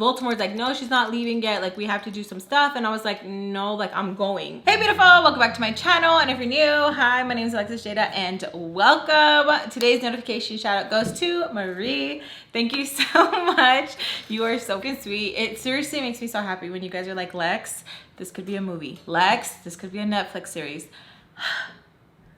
Baltimore's like, no, she's not leaving yet. Like, we have to do some stuff. And I was like, no, like, I'm going. Hey, beautiful. Welcome back to my channel. And if you're new, hi, my name is Alexisjayda and welcome. Today's notification shout out goes to Marie. Thank you so much. You are so fucking sweet. It seriously makes me so happy when you guys are like, Lex, this could be a movie. Lex, this could be a Netflix series.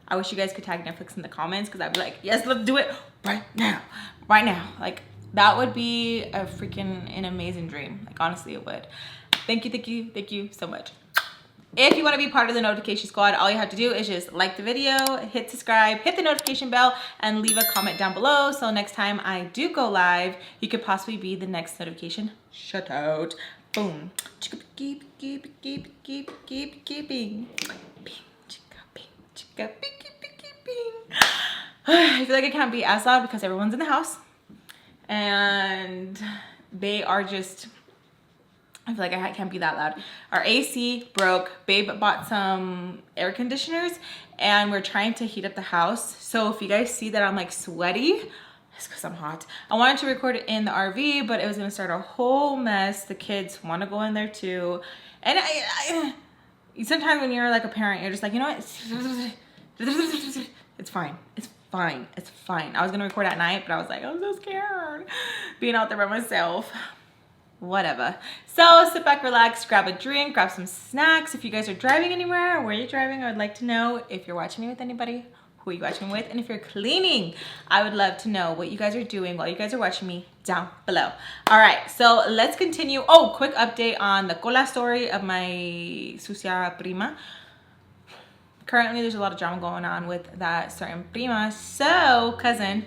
I wish you guys could tag Netflix in the comments because I'd be like, yes, let's do it right now. Right now. Like, that would be a freaking an amazing dream. Like, honestly, it would. Thank you so much. If you want to be part of the notification squad, all you have to do is just like the video, hit subscribe, hit the notification bell, and leave a comment down below. So next time I do go live, you could possibly be the next notification shout out. Boom. Keeping. I feel like it can't be as loud because everyone's in the house and they are just, I feel like I can't be that loud. Our AC broke. Babe bought some air conditioners and we're trying to heat up the house. So if you guys see that I'm like sweaty, it's because I'm hot. I wanted to record it in the RV, but it was gonna start a whole mess. The kids want to go in there too. And I sometimes when you're like a parent, you're just like, you know what? It's fine. It's fine. It's fine. I was gonna record at night, but I was like, I'm so scared being out there by myself. Whatever. So sit back, relax, grab a drink, grab some snacks. If you guys are driving anywhere, where you're driving, I would like to know. If you're watching me with anybody, who are you watching with? And if you're cleaning, I would love to know what you guys are doing while you guys are watching me down below. All right, so let's continue. Oh, quick update on the cola story of my sucia prima. Currently, there's a lot of drama going on with that certain prima. So, cousin,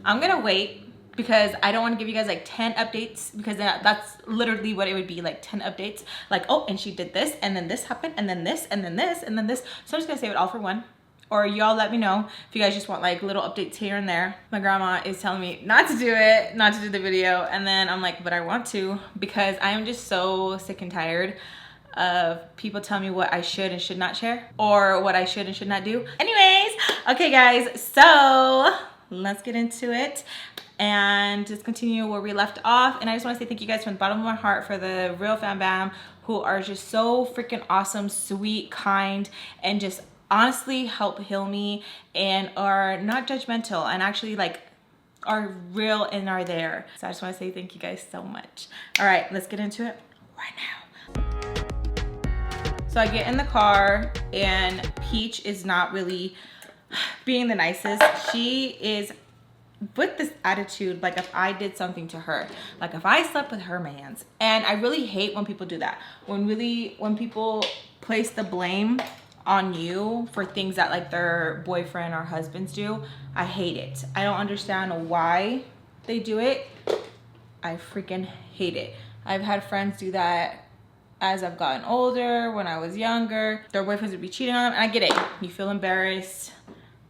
I'm gonna wait because I don't want to give you guys like 10 updates because that's literally what it would be, like 10 updates. Like, oh, and she did this, and then this happened, and then this, and then this, and then this. So I'm just gonna save it all for one. Or y'all let me know if you guys just want like little updates here and there. My grandma is telling me not to do it, not to do the video. And then I'm like, but I want to because I am just so sick and tired of people telling me what I should and should not share or what I should and should not do. Anyways, okay guys, so let's get into it and just continue where we left off. And I just want to say thank you guys from the bottom of my heart for the real fam bam who are just so freaking awesome, sweet, kind, and just honestly help heal me and are not judgmental and actually like are real and are there. So I just want to say thank you guys so much. All right, let's get into it right now. So I get in the car and Peach is not really being the nicest. She is with this attitude like if I did something to her, like if I slept with her mans. And I really hate when people do that. When people place the blame on you for things that like their boyfriend or husbands do. I hate it. I don't understand why they do it. I freaking hate it. I've had friends do that as I've gotten older. When I was younger, their boyfriends would be cheating on them, and I get it. You feel embarrassed.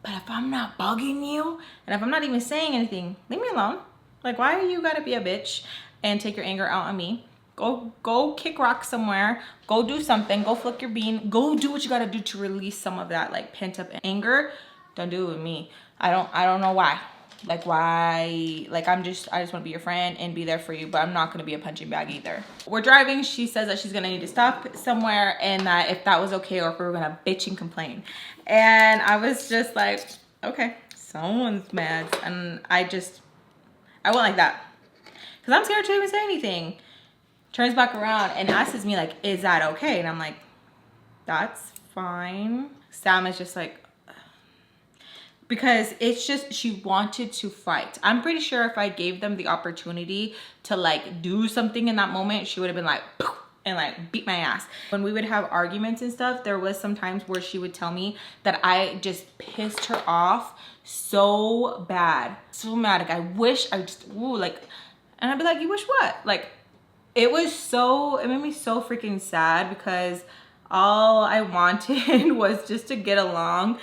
But if I'm not bugging you, and if I'm not even saying anything, leave me alone. Like, why you gotta be a bitch and take your anger out on me? Go kick rocks somewhere. Go do something. Go flick your bean. Go do what you gotta do to release some of that like pent up anger. Don't do it with me. I don't know why. Like why? Like I just want to be your friend and be there for you, but I'm not gonna be a punching bag either. We're driving. She says that she's gonna need to stop somewhere and that if that was okay or if we were gonna bitch and complain. And I was just like, okay, someone's mad, and I went like that because I'm scared to even say anything. Turns back around and asks me like, is that okay? And I'm like, that's fine. Sam is just like, because it's just, she wanted to fight. I'm pretty sure if I gave them the opportunity to like do something in that moment, she would have been like, poof, and like beat my ass. When we would have arguments and stuff, there was some times where she would tell me that I just pissed her off so bad. So mad. Like I wish I just, ooh, like, and I'd be like, you wish what? Like, it made me so freaking sad because all I wanted was just to get along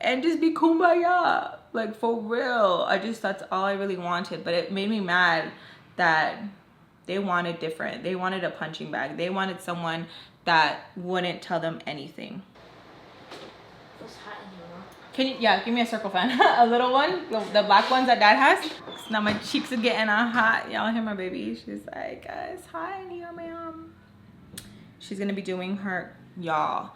and just be kumbaya, like for real. That's all I really wanted, but it made me mad that they wanted different. They wanted a punching bag. They wanted someone that wouldn't tell them anything. It was hot in here, huh? Can you, yeah, give me a circle fan. A little one, the black ones that dad has. So now my cheeks are getting hot. Y'all hear my baby? She's like, guys, hi, Nia, ma'am. She's gonna be doing her, y'all.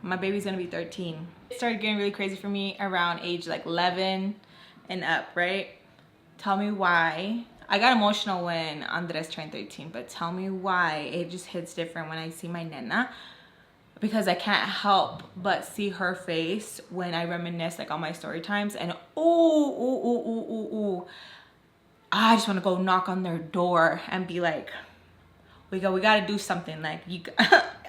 My baby's gonna be 13. It started getting really crazy for me around age like 11 and up, right? Tell me why. I got emotional when Andres turned 13, but tell me why it just hits different when I see my nena. Because I can't help but see her face when I reminisce like on my story times, and I just want to go knock on their door and be like, we gotta do something. Like, you,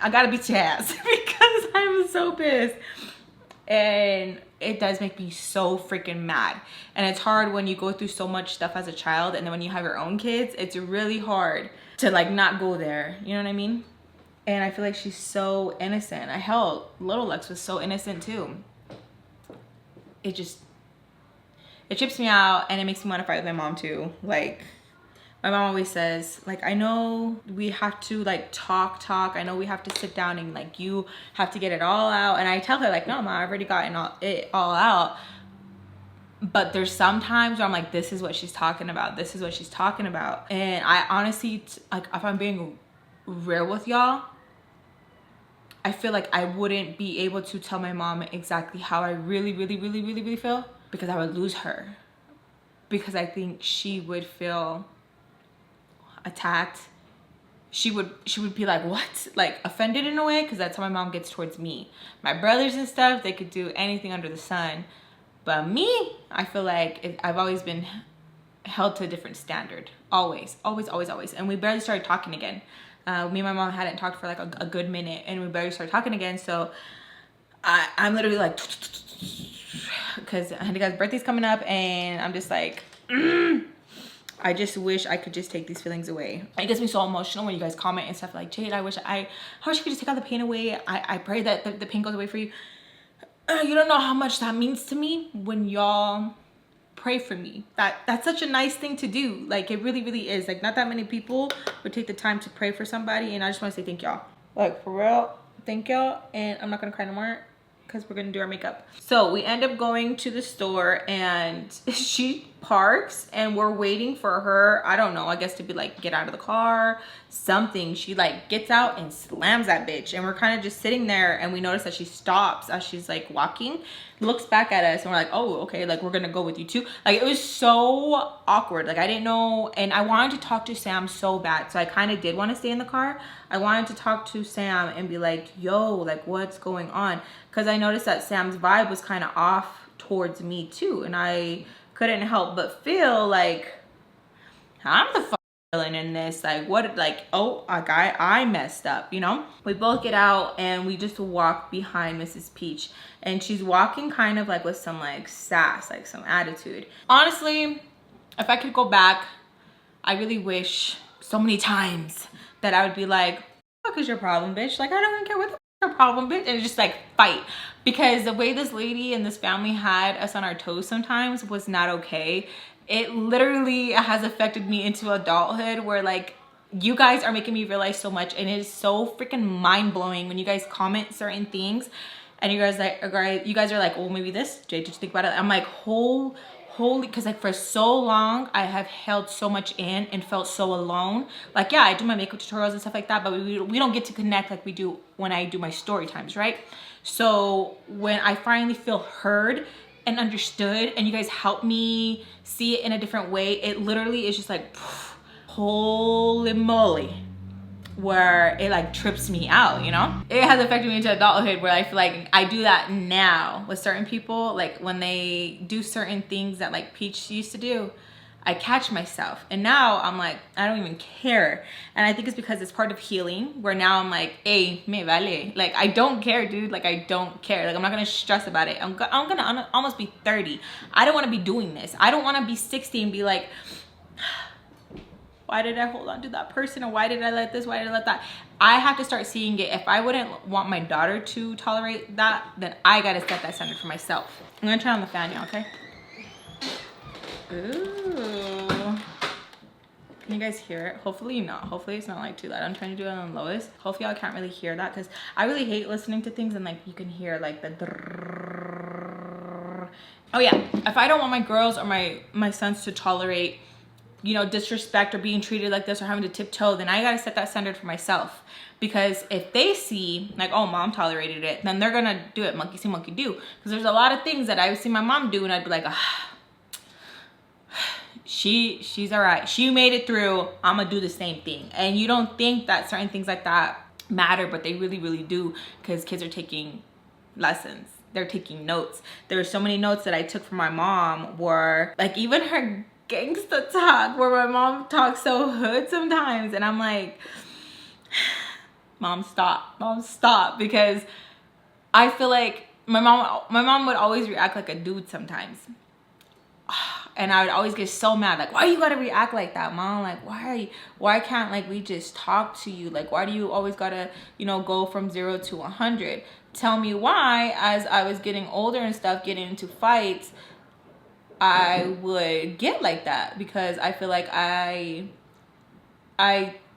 I gotta beat your ass because I'm so pissed. And it does make me so freaking mad. And it's hard when you go through so much stuff as a child, and then when you have your own kids, it's really hard to like not go there. You know what I mean? And I feel like she's so innocent. Hell, little Lex was so innocent too. It trips me out, and it makes me want to fight with my mom too. Like, my mom always says, like, I know we have to like talk. I know we have to sit down and like you have to get it all out. And I tell her like, no, ma, I've already gotten it all out. But there's some times where I'm like, this is what she's talking about. This is what she's talking about. And I honestly, like, if I'm being real with y'all, I feel like I wouldn't be able to tell my mom exactly how I really feel, because I would lose her. Because I think she would feel attacked. She would be like, what? Like, offended in a way, because that's how my mom gets towards me. My brothers and stuff, they could do anything under the sun. But me, I feel like I've always been held to a different standard. Always. And we barely started talking again. Me and my mom hadn't talked for like a good minute, and we barely started talking again. So I'm literally like, because Handika's birthday's coming up, and I'm just like, I just wish I could just take these feelings away. It gets me so emotional when you guys comment and stuff like, Jade, I wish I could just take all the pain away. I pray that the pain goes away for you. You don't know how much that means to me when y'all pray for me. That's such a nice thing to do. Like, it really is. Like, not that many people would take the time to pray for somebody, and I just want to say thank y'all. Like, for real, thank y'all. And I'm not gonna cry no more because we're gonna do our makeup. So we end up going to the store, and she parks, and we're waiting for her, I don't know, I guess to be like, get out of the car, something. She like gets out and slams that bitch, and we're kind of just sitting there, and we notice that she stops as she's like walking, looks back at us, and we're like, oh, okay, like we're gonna go with you too. Like, it was so awkward. Like, I didn't know, and I wanted to talk to Sam so bad, so I kind of did want to stay in the car. I wanted to talk to Sam and be like, yo, like, what's going on? Because I noticed that Sam's vibe was kind of off towards me too, and I couldn't help but feel like I'm the villain in this. Like, what? Like, oh, I messed up, you know? We both get out, and we just walk behind Mrs. Peach, and she's walking kind of like with some like sass, like some attitude. Honestly, if I could go back, I really wish so many times that I would be like, what is your problem, bitch? Like, I don't even care what the your problem, bitch, and just like fight. Because the way this lady and this family had us on our toes sometimes was not okay. It literally has affected me into adulthood, where like, you guys are making me realize so much, and it is so freaking mind-blowing when you guys comment certain things, and you guys are like, oh, maybe this, Jay, did you think about it? I'm like, holy, because like for so long I have held so much in and felt so alone. Like, yeah, I do my makeup tutorials and stuff like that, but we don't get to connect like we do when I do my story times, right? So when I finally feel heard and understood, and you guys help me see it in a different way, it literally is just like, holy moly, where it like trips me out, you know? It has affected me into adulthood, where I feel like I do that now with certain people. Like, when they do certain things that like Peach used to do, I catch myself, and now I'm like, I don't even care. And I think it's because it's part of healing, where now I'm like, hey, me vale. Like, I don't care, dude. Like, I don't care. Like, I'm not gonna stress about it. I'm gonna almost be 30. I don't want to be doing this. I don't want to be 60 and be like, why did I hold on to that person? Or why did I let this? Why did I let that? I have to start seeing it. If I wouldn't want my daughter to tolerate that, then I gotta set that standard for myself. I'm gonna turn on the fan, y'all, okay? Ooh. Can you guys hear it? Hopefully not. Hopefully it's not like too loud. I'm trying to do it on the lowest. Hopefully I can't really hear that because I really hate listening to things and like you can hear like the oh yeah, if I don't want my girls or my sons to tolerate, you know, disrespect or being treated like this or having to tiptoe, then I gotta set that standard for myself. Because if they see like, oh, mom tolerated it, then they're gonna do it. Monkey see, monkey do. Because there's a lot of things that I would see my mom do and I'd be like, ah, she's all right. She made it through. I'm gonna do the same thing. And you don't think that certain things like that matter, but they really, really do, because kids are taking lessons. They're taking notes. There were so many notes that I took from my mom were like even her gangsta talk, where my mom talks so hood sometimes. And I'm like, mom, stop. Because I feel like my mom would always react like a dude sometimes. And I would always get so mad, like, why you gotta react like that, mom? Like, why can't like we just talk to you? Like, why do you always gotta, you know, go from 0 to 100? Tell me why. As I was getting older and stuff, getting into fights, I would get like that, because I feel like I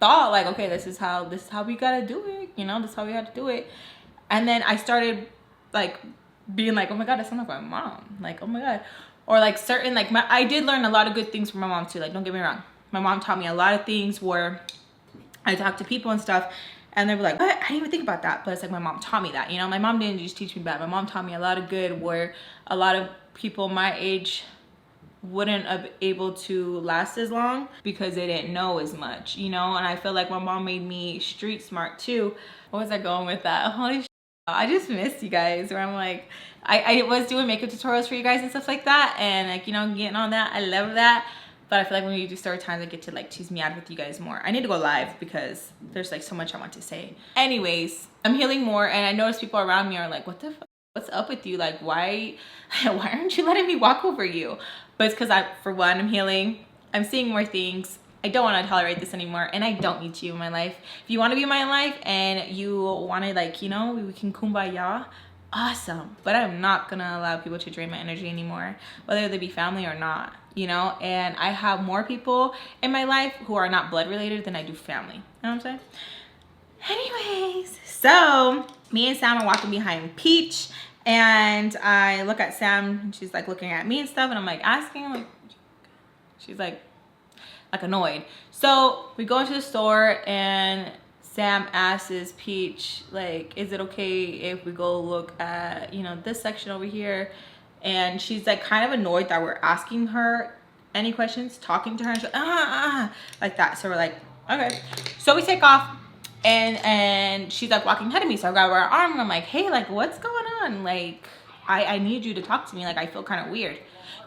thought like, okay, this is how we gotta do it, you know, this is how we have to do it. And then I started like being like, oh my god, I sound like my mom, like, oh my god. Or like certain, like I did learn a lot of good things from my mom too, like don't get me wrong, my mom taught me a lot of things where I talk to people and stuff and they were like, what? I didn't even think about that. But it's like my mom taught me that, you know. My mom didn't just teach me bad. My mom taught me a lot of good where a lot of people my age wouldn't have able to last as long because they didn't know as much, you know. And I feel like my mom made me street smart too. What was I going with that? Holy shit. I just missed you guys, where I'm like, I was doing makeup tutorials for you guys and stuff like that, and like, you know, getting on that. I love that. But I feel like when we do story times, I get to like choose me out with you guys more. I need to go live because there's like so much I want to say. Anyways, I'm healing more, and I notice people around me are like, what the fuck? What's up with you? Like, why aren't you letting me walk over you? But it's because for one, I'm healing. I'm seeing more things. I don't want to tolerate this anymore, and I don't need you in my life. If you want to be in my life and you want to, like, you know, we can kumbaya, awesome. But I'm not gonna allow people to drain my energy anymore, whether they be family or not, you know. And I have more people in my life who are not blood related than I do family. You know what I'm saying? Anyways, so me and Sam are walking behind Peach, and I look at Sam and she's like looking at me and stuff, and I'm like asking, like, she's like annoyed. So we go into the store and Sam asks Peach, like, is it okay if we go look at, you know, this section over here? And she's like kind of annoyed that we're asking her any questions, talking to her, and she's like, like that. So we're like, okay. So we take off, and she's like walking ahead of me. So I grab her arm and I'm like, hey, like, what's going on? Like, I need you to talk to me. Like, I feel kind of weird.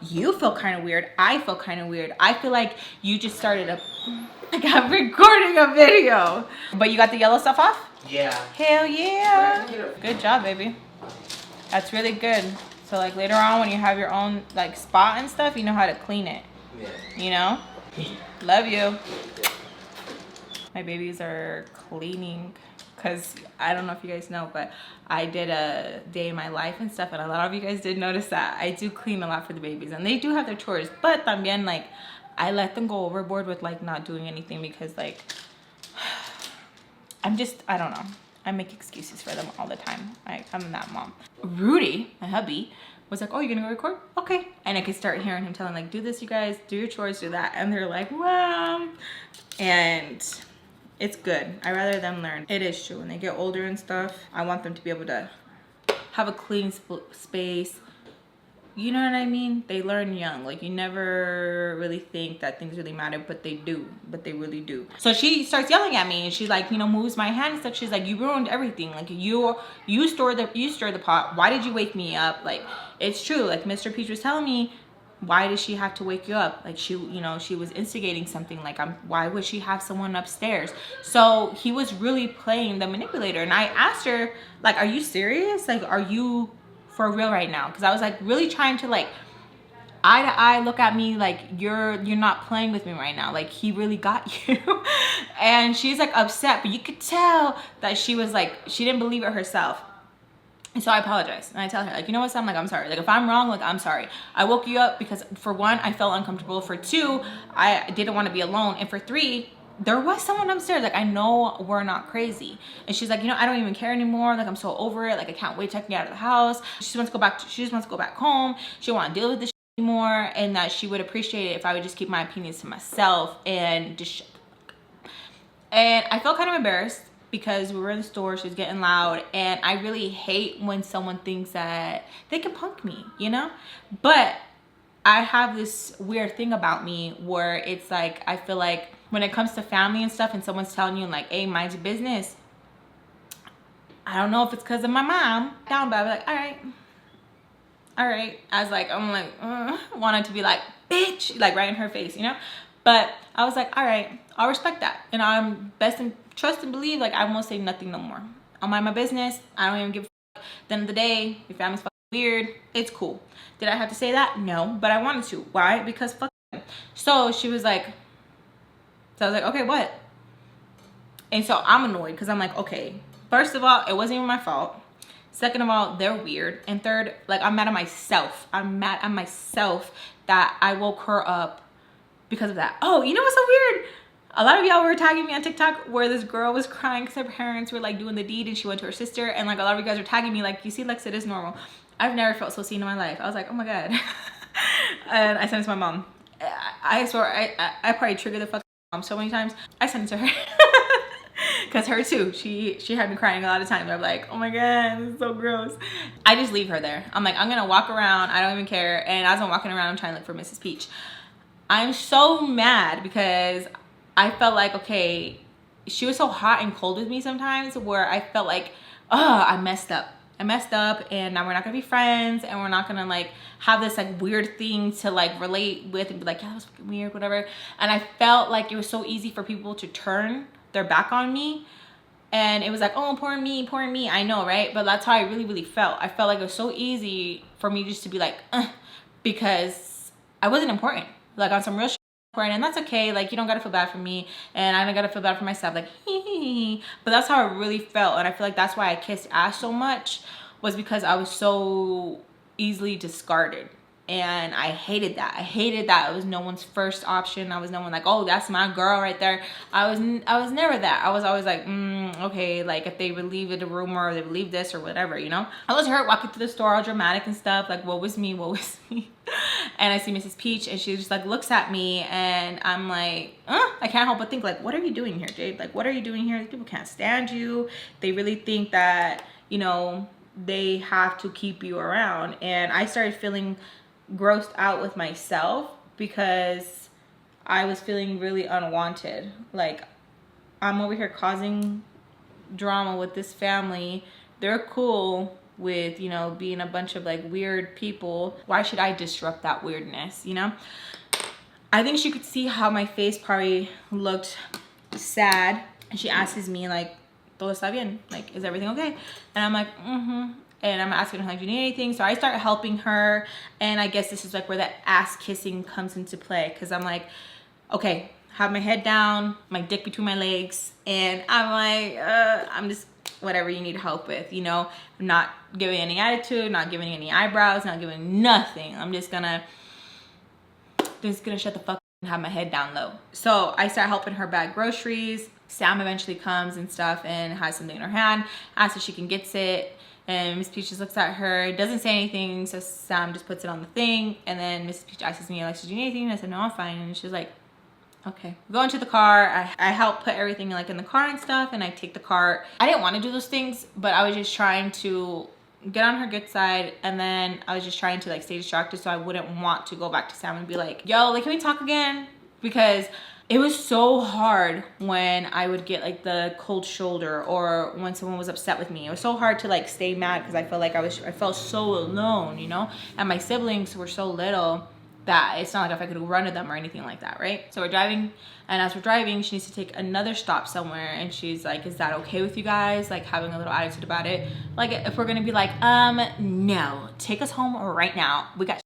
You feel kind of weird. I feel kind of weird. I feel like you just started like I'm recording a video. But you got the yellow stuff off? Yeah. Hell yeah. Good job, baby. That's really good. So like later on when you have your own like spot and stuff, you know how to clean it. Yeah. You know? Love you. My babies are cleaning. Because I don't know if you guys know, but I did a day in my life and stuff, and a lot of you guys did notice that I do clean a lot for the babies, and they do have their chores, but también like I let them go overboard with like not doing anything, because like I don't know, I make excuses for them all the time. I'm that mom. Rudy, my hubby, was like, oh, you're gonna go record? Okay. And I could start hearing him telling like, do this, you guys, do your chores, do that, and they're like, wow. And it's good. I rather them learn. It is true. When they get older and stuff, I want them to be able to have a clean space. You know what I mean? They learn young. Like, you never really think that things really matter, but they do. But they really do. So she starts yelling at me, and she like, you know, moves my hand and stuff. She's like, you ruined everything. Like, you stirred the pot. Why did you wake me up? Like, it's true. Like Mr. Peach was telling me, why did she have to wake you up? Like, she, you know, she was instigating something. Like, why would she have someone upstairs? So he was really playing the manipulator. And I asked her, like, are you serious? Like, are you for real right now? Because I was like really trying to like eye to eye look at me like you're not playing with me right now. Like, he really got you. And she's like upset, but you could tell that she was like, she didn't believe it herself. And so I apologize. And I tell her, like, you know what, Sam, like, I'm sorry. Like, if I'm wrong, like, I'm sorry. I woke you up because, for one, I felt uncomfortable. For two, I didn't want to be alone. And for three, there was someone upstairs. Like, I know we're not crazy. And she's like, you know, I don't even care anymore. Like, I'm so over it. Like, I can't wait to get out of the house. She just wants to go back. She just wants to go back home. She don't want to deal with this anymore. And that she would appreciate it if I would just keep my opinions to myself and just shut the fuck up. And I felt kind of embarrassed, because we were in the store, she was getting loud, and I really hate when someone thinks that they can punk me, you know? But I have this weird thing about me where it's like, I feel like when it comes to family and stuff and someone's telling you like, hey, mind your business, I don't know if it's because of my mom, down, but I'll be like, all right. I'm like, wanted to be like, bitch, like right in her face, you know? But I was like, all right, I'll respect that. And I'm best in trust and believe, like, I won't say nothing no more. I'll mind my business. I don't even give a fuck. At the end of the day, your family's fucking weird. It's cool. Did I have to say that? No, but I wanted to. Why? Because fuck them. So she was like, so I was like, okay, what? And so I'm annoyed because I'm like, okay, first of all, it wasn't even my fault. Second of all, they're weird. And third, like, I'm mad at myself. I'm mad at myself that I woke her up because of that. Oh, you know what's so weird? A lot of y'all were tagging me on TikTok where this girl was crying because her parents were like doing the deed and she went to her sister. And like a lot of you guys are tagging me like, you see, Lex, it is normal. I've never felt so seen in my life. I was like, oh my God. And I sent it to my mom. I swear, I probably triggered the fuck mom so many times. I sent it to her. Because her too, she had me crying a lot of times. I'm like, oh my God, this is so gross. I just leave her there. I'm like, I'm gonna walk around. I don't even care. And as I'm walking around, I'm trying to look for Mrs. Peach. I'm so mad because I felt like, okay, she was so hot and cold with me sometimes where I felt like, oh, I messed up. And now we're not gonna be friends, and we're not gonna like have this like weird thing to like relate with and be like, yeah, that was fucking weird, whatever. And I felt like it was so easy for people to turn their back on me. And it was like, oh, poor me, I know, right? But that's how I really felt. I felt like it was so easy for me just to be like, because I wasn't important. Like on some real shit, and that's okay. Like, you don't gotta feel bad for me, and I don't gotta feel bad for myself. Like, but that's how I really felt. And I feel like that's why I kissed ass so much, was because I was so easily discarded. And I hated that. It was no one's first option. I was no one like, oh, that's my girl right there. I was never that. I was always like, okay, like if they believe it a rumor or they believe this or whatever, you know? I was hurt walking through the store all dramatic and stuff, like, what was me? And I see Mrs. Peach, and she just like looks at me, and I'm like, I can't help but think like, what are you doing here, Jade? Like, what are you doing here? These people can't stand you. They really think that, you know, they have to keep you around. And I started feeling grossed out with myself because I was feeling really unwanted. Like, I'm over here causing drama with this family. They're cool with, you know, being a bunch of like weird people. Why should I disrupt that weirdness, you know? I think she could see how my face probably looked sad, and she asks me like, todo está bien? Like, is everything okay? And I'm like, and I'm asking her like, do you need anything? So I start helping her, and I guess this is like where that ass kissing comes into play, because I'm like, okay, have my head down, my dick between my legs, and I'm like, I'm just whatever you need help with, you know? I'm not giving any attitude, not giving any eyebrows, not giving nothing. I'm just gonna shut the fuck up and have my head down low. So I start helping her bag groceries. Sam eventually comes and stuff and has something in her hand, asks if she can get it. And Miss Peach just looks at her, doesn't say anything, so Sam just puts it on the thing. And then Miss Peach asks me, Alexis, do you need anything? And I said, no, I'm fine. And she's like, okay. Go into the car. I help put everything like in the car and stuff, and I take the cart. I didn't want to do those things, but I was just trying to get on her good side, and then I was just trying to like stay distracted so I wouldn't want to go back to Sam and be like, yo, like, can we talk again? Because it was so hard when I would get like the cold shoulder, or when someone was upset with me. It was so hard to like stay mad because I felt like I felt so alone, you know? And my siblings were so little that it's not like if I could run to them or anything like that, right? So we're driving, and as we're driving, she needs to take another stop somewhere, and she's like, is that okay with you guys? Like, having a little attitude about it. Like, if we're gonna be like, no, take us home right now. We got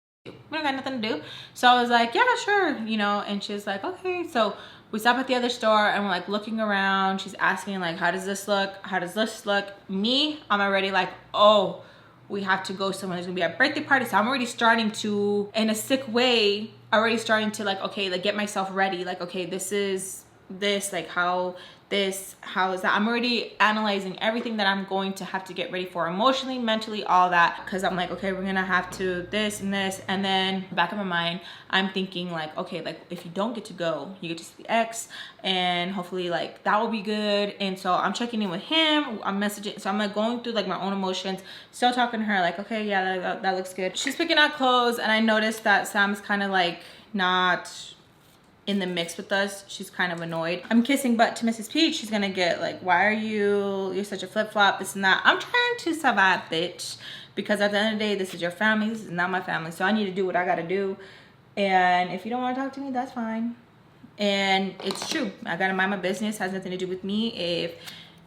we don't got nothing to do. So I was like, yeah, sure, you know? And she's like, okay. So we stop at the other store, and we're like looking around. She's asking like, how does this look? How does this look? Me, I'm already like, oh, we have to go somewhere. There's gonna be a birthday party. So I'm already starting to, in a sick way, already starting to like, okay, like get myself ready. Like, okay, this is this, like how is that? I'm already analyzing everything that I'm going to have to get ready for emotionally, mentally, all that. Cause I'm like, okay, we're gonna have to this and this. And then back of my mind, I'm thinking like, okay, like if you don't get to go, you get to see the ex, and hopefully like that will be good. And so I'm checking in with him, I'm messaging. So I'm like going through like my own emotions, still talking to her like, okay, yeah, that looks good. She's picking out clothes, and I noticed that Sam's kind of like not in the mix with us. She's kind of annoyed. I'm kissing butt to Mrs. Peach. She's gonna get like, why are you're such a flip-flop, this and that. I'm trying to survive, bitch, because at the end of the day, this is your family, this is not my family. So I need to do what I gotta do. And if you don't want to talk to me, that's fine. And it's true, I gotta mind my business. Has nothing to do with me. If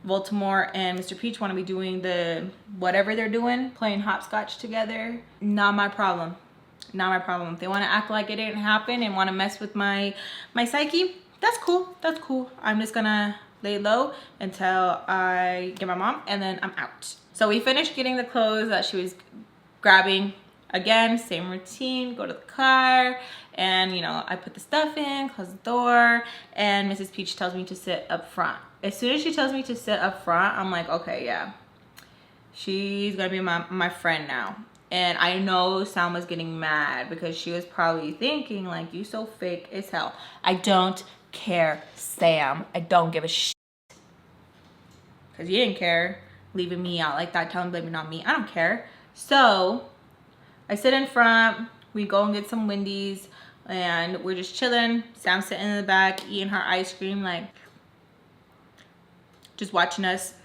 Baltimore and Mr. Peach want to be doing the whatever they're doing, playing hopscotch together, not my problem. Not my problem. If they want to act like it didn't happen and want to mess with my psyche, that's cool. That's cool. I'm just gonna lay low until I get my mom, and then I'm out. So we finished getting the clothes that she was grabbing. Again, same routine. Go to the car, and you know, I put the stuff in, close the door, and Mrs. Peach tells me to sit up front. As soon as she tells me to sit up front, I'm like, okay, yeah, she's gonna be my friend now. And I know Salma's getting mad because she was probably thinking like, you so fake as hell. I don't care, Sam. I don't give a shit. Because you didn't care leaving me out like that, telling blaming on me. I don't care. So I sit in front. We go and get some Wendy's, and we're just chilling. Sam's sitting in the back eating her ice cream, like just watching us.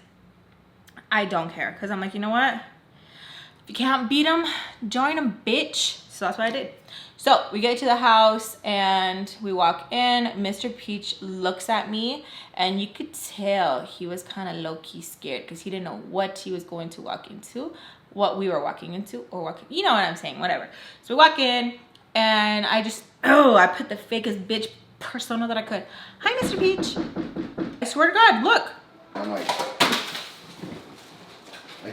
I don't care, because I'm like, you know what? You can't beat them, join them, bitch. So that's what I did. So we get to the house and we walk in. Mr. Peach looks at me, and you could tell he was kind of low-key scared because he didn't know what he was going to walk into, what we were walking into, or walking, you know what I'm saying, whatever. So we walk in, and I just, I put the fakest bitch persona that I could. Hi, Mr. Peach. I swear to God, look. I'm like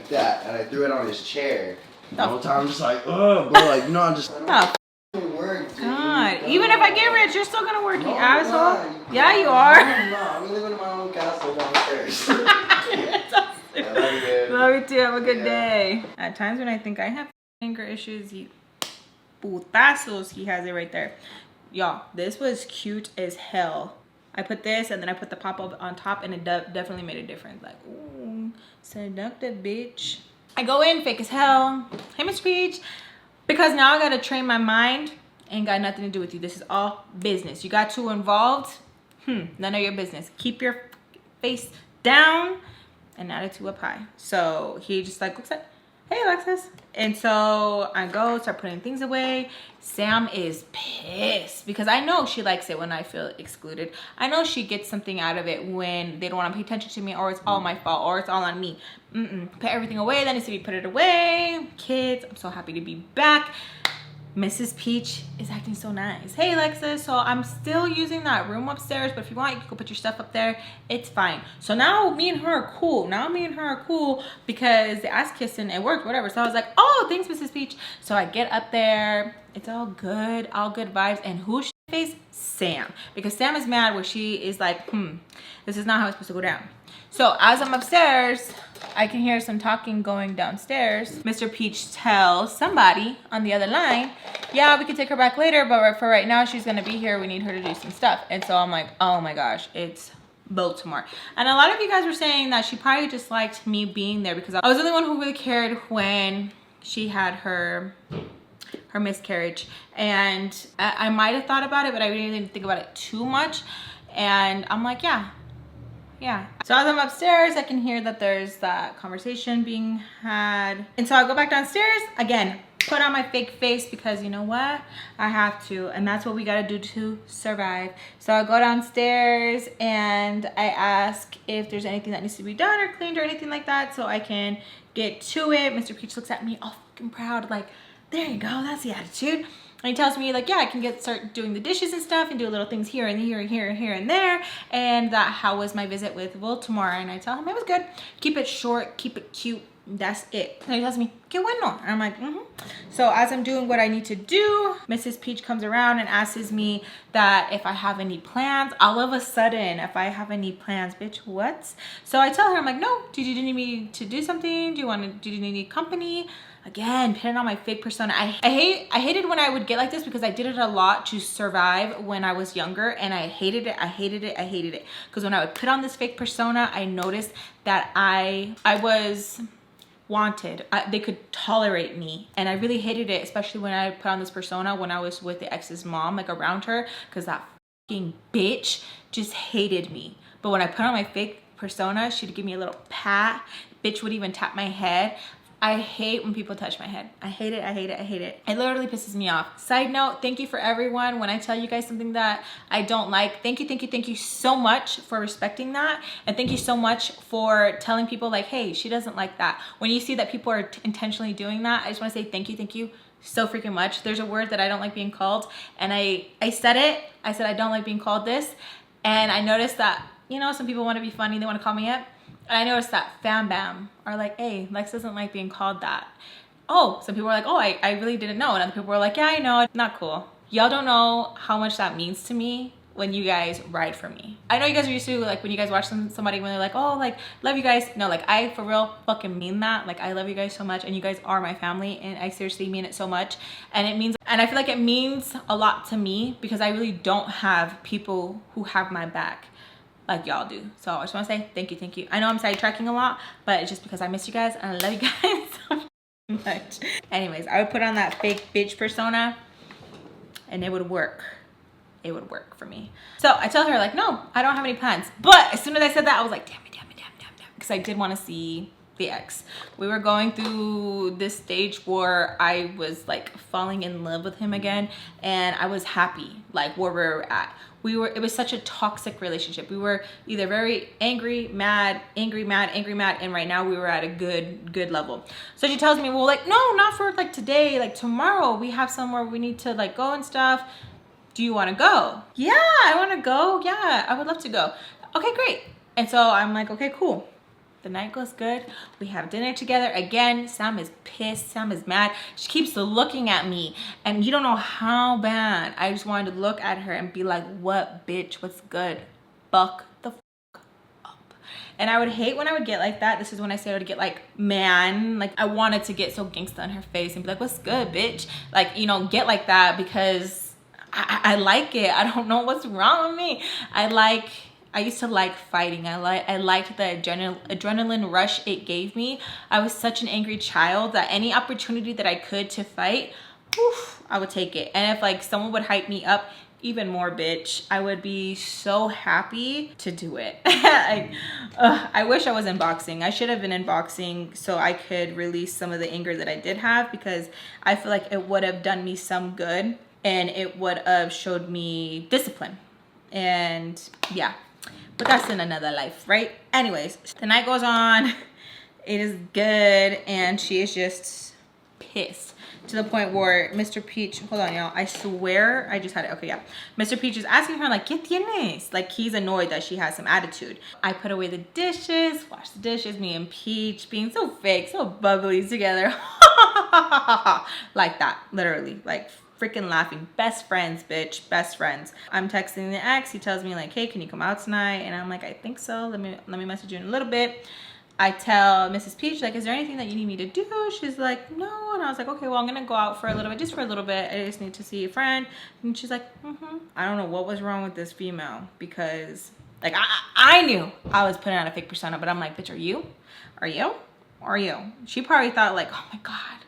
that, and I threw it on his chair. The whole time I'm just like, oh, bro, like, no, I'm just, I don't work, dude. God, even if I get rich, you're still gonna work, you asshole. Yeah, you are. I'm living in my own castle downstairs. I love you, dude. Love you too. Have a good day. At times when I think I have anger issues, putazos, he has it right there. Y'all, this was cute as hell. I put this, and then I put the pop-up on top, and it definitely made a difference. Like, ooh, seductive bitch. I go in, fake as hell. Hey, Miss Peach. Because now I gotta train my mind. Ain't got nothing to do with you. This is all business. You got too involved. None of your business. Keep your face down and attitude up high. So he just like looks at, hey, Alexis. And so I go, start putting things away. Sam is pissed because I know she likes it when I feel excluded. I know she gets something out of it when they don't want to pay attention to me, or it's all my fault, or it's all on me. Put everything away, that needs to be put it away. Kids, I'm so happy to be back. Mrs. Peach is acting so nice. Hey, Alexis. So I'm still using that room upstairs, but if you want, you can go put your stuff up there. It's fine. So now me and her are cool. Because the ass kissing, it worked, whatever. So I was like, oh, thanks, Mrs. Peach. So I get up there. It's all good vibes. And who's face? Sam. Because Sam is mad where she is like, this is not how it's supposed to go down. So as I'm upstairs, I can hear some talking going downstairs. Mr. Peach tells somebody on the other line, yeah, we can take her back later, but for right now, she's gonna be here. We need her to do some stuff. And so I'm like, oh my gosh, it's Baltimore. And a lot of you guys were saying that she probably just liked me being there because I was the only one who really cared when she had her miscarriage. And I might have thought about it, but I didn't even think about it too much. And I'm like, yeah. So as I'm upstairs, I can hear that there's that conversation being had. And so I go back downstairs, again, put on my fake face because you know what? I have to, and that's what we gotta do to survive. So I go downstairs and I ask if there's anything that needs to be done or cleaned or anything like that so I can get to it. Mr. Peach looks at me all fucking proud, like, there you go, that's the attitude. And he tells me like, yeah, I can start doing the dishes and stuff and do little things here and here and here and here and there. And that how was my visit with Baltimore? And I tell him it was good. Keep it short, keep it cute, That's it. And he tells me, "Qué bueno." And I'm like, So as I'm doing what I need to do, Mrs. Peach comes around and asks me that if I have any plans. All of a sudden, if I have any plans, bitch, what? So I tell her, I'm like, no, do you need me to do something? Do you need company? Again, putting on my fake persona. I hated when I would get like this because I did it a lot to survive when I was younger, and I hated it. Because when I would put on this fake persona, I noticed that I was wanted. They could tolerate me, and I really hated it, especially when I put on this persona when I was with the ex's mom, like around her, because that fucking bitch just hated me. But when I put on my fake persona, she'd give me a little pat. Bitch would even tap my head. I hate when people touch my head. I hate it. It literally pisses me off. Side note, thank you for everyone. When I tell you guys something that I don't like, thank you so much for respecting that. And thank you so much for telling people like, hey, she doesn't like that. When you see that people are intentionally doing that, I just want to say thank you so freaking much. There's a word that I don't like being called, and I said it. I said I don't like being called this, and I noticed that, you know, some people want to be funny, they want to call me it. And I noticed that fam bam are like, hey, Lex doesn't like being called that. Oh, some people were like, oh, I really didn't know. And other people were like, yeah, I know, it's not cool. Y'all don't know how much that means to me when you guys ride for me. I know you guys are used to, like, when you guys watch somebody when they're like, oh, like, love you guys. No, like, I for real fucking mean that. Like, I love you guys so much, and you guys are my family, and I seriously mean it so much. And it means, and I feel like it means a lot to me because I really don't have people who have my back like y'all do. So I just want to say thank you. I know I'm sidetracking a lot, but it's just because I miss you guys and I love you guys so much. Anyways, I would put on that fake bitch persona and it would work. It would work for me. So I tell her like, no, I don't have any plans. But as soon as I said that, I was like, damn it. Because I did want to see the ex. We were going through this stage where I was like falling in love with him again, and I was happy like where we were at. It was such a toxic relationship. We were either very angry, mad, angry, mad, and right now we were at a good level. So she tells me, well, like, no, not for like today, like tomorrow we have somewhere we need to like go and stuff. Do you want to go? Yeah, I want to go. Yeah, I would love to go. Okay, great. And so I'm like, okay, cool. The night goes good. We have dinner together. Again, Sam is pissed. Sam is mad. She keeps looking at me, and you don't know how bad I just wanted to look at her and be like, what, bitch? What's good? Fuck the fuck up. And I would hate when I would get like that. This is when I started to get like, man, like I wanted to get so gangsta in her face and be like, what's good, bitch? Like, you know, get like that because I like it. I don't know what's wrong with me. I used to like fighting. I liked the adrenaline rush it gave me. I was such an angry child that any opportunity that I could to fight, whew, I would take it. And if like someone would hype me up even more, bitch, I would be so happy to do it. I wish I was in boxing. I should have been in boxing so I could release some of the anger that I did have, because I feel like it would have done me some good and it would have showed me discipline. And yeah. But that's in another life, right? Anyways, the night goes on. It is good. And she is just pissed to the point where Mr. Peach, hold on, y'all. I swear I just had it. Okay, yeah. Mr. Peach is asking her, like, ¿qué tienes? Like, he's annoyed that she has some attitude. I put away the dishes, wash the dishes, me and Peach being so fake, so bubbly together. Like that, literally. Like, freaking laughing. Best friends, bitch. Best friends. I'm texting the ex. He tells me like, hey, can you come out tonight? And I'm like, I think so. Let me message you in a little bit. I tell Mrs. Peach, like, is there anything that you need me to do? She's like, no. And I was like, okay, well, I'm gonna go out for a little bit, just for a little bit. I just need to see a friend. And she's like, I don't know what was wrong with this female, because like I knew I was putting on a fake persona, but I'm like, bitch, are you? She probably thought like, oh my God,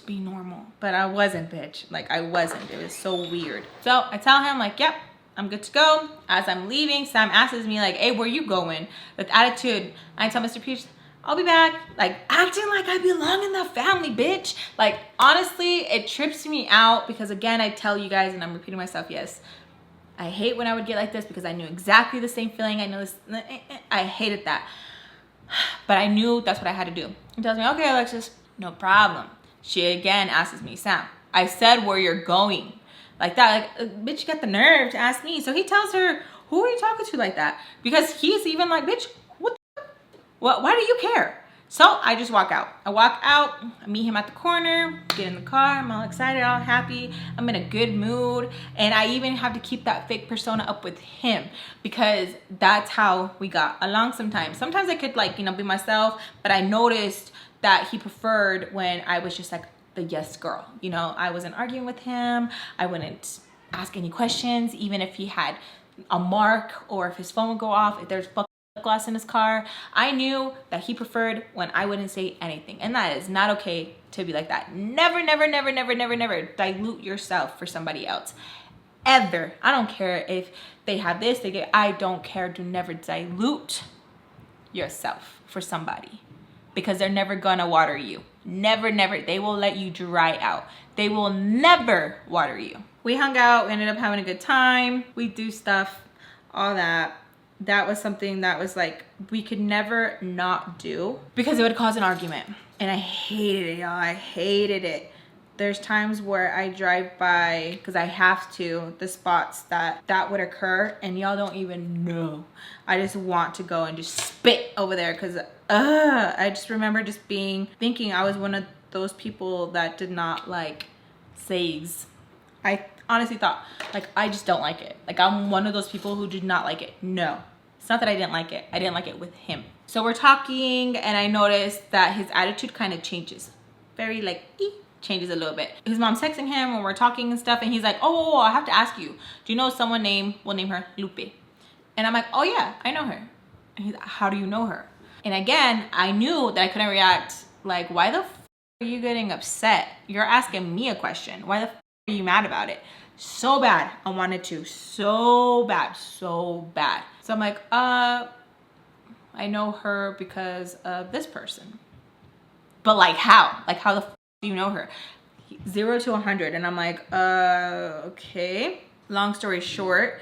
be normal. But I wasn't, bitch. Like, I wasn't. It was so weird. So I tell him like, yep, I'm good to go. As I'm leaving, Sam asks me like, hey, where you going? With attitude. I tell Mr. Peach, I'll be back. Like, acting like I belong in the family, bitch. Like, honestly, it trips me out because, again, I tell you guys, and I'm repeating myself, yes, I hate when I would get like this because I knew exactly the same feeling. I know this. I hated that. But I knew that's what I had to do. He tells me, okay, Alexis, no problem. She again asks me, Sam, I said where you're going. Like that, like, bitch, you got the nerve to ask me. So he tells her, who are you talking to like that? Because he's even like, bitch, what? Why do you care? So I just walk out. I walk out, I meet him at the corner, get in the car, I'm all excited, all happy, I'm in a good mood, and I even have to keep that fake persona up with him because that's how we got along sometimes. Sometimes I could like, you know, be myself, but I noticed that he preferred when I was just like the yes girl. You know, I wasn't arguing with him, I wouldn't ask any questions, even if he had a mark or if his phone would go off, if there's glass in his car. I knew that he preferred when I wouldn't say anything, and that is not okay to be like that. Never, never, never, never, never, never dilute yourself for somebody else. Ever. I don't care if they have this, they get, I don't care. Do never dilute yourself for somebody because they're never gonna water you. Never, never. They will let you dry out. They will never water you. We hung out, we ended up having a good time. We do stuff, all that. That was something that was like, we could never not do because it would cause an argument. And I hated it, y'all. I hated it. There's times where I drive by, because I have to, the spots that would occur, and y'all don't even know. I just want to go and just spit over there because I just remember just thinking I was one of those people that did not like sayings. I honestly thought, like, I just don't like it. Like, I'm one of those people who did not like it. No, it's not that I didn't like it. I didn't like it with him. So we're talking, and I noticed that his attitude kind of changes. Very, like, changes a little bit. His mom's texting him when we're talking and stuff, and he's like, oh, I have to ask you. Do you know someone we'll name her Lupe? And I'm like, oh, yeah, I know her. And he's like, how do you know her? And again, I knew that I couldn't react. Like, why the f are you getting upset? You're asking me a question. Why the f are you mad about it? So bad. I wanted to. So bad. So bad. So I'm like, I know her because of this person. But like how? Like how the f do you know her? 0 to 100. And I'm like, okay. Long story short,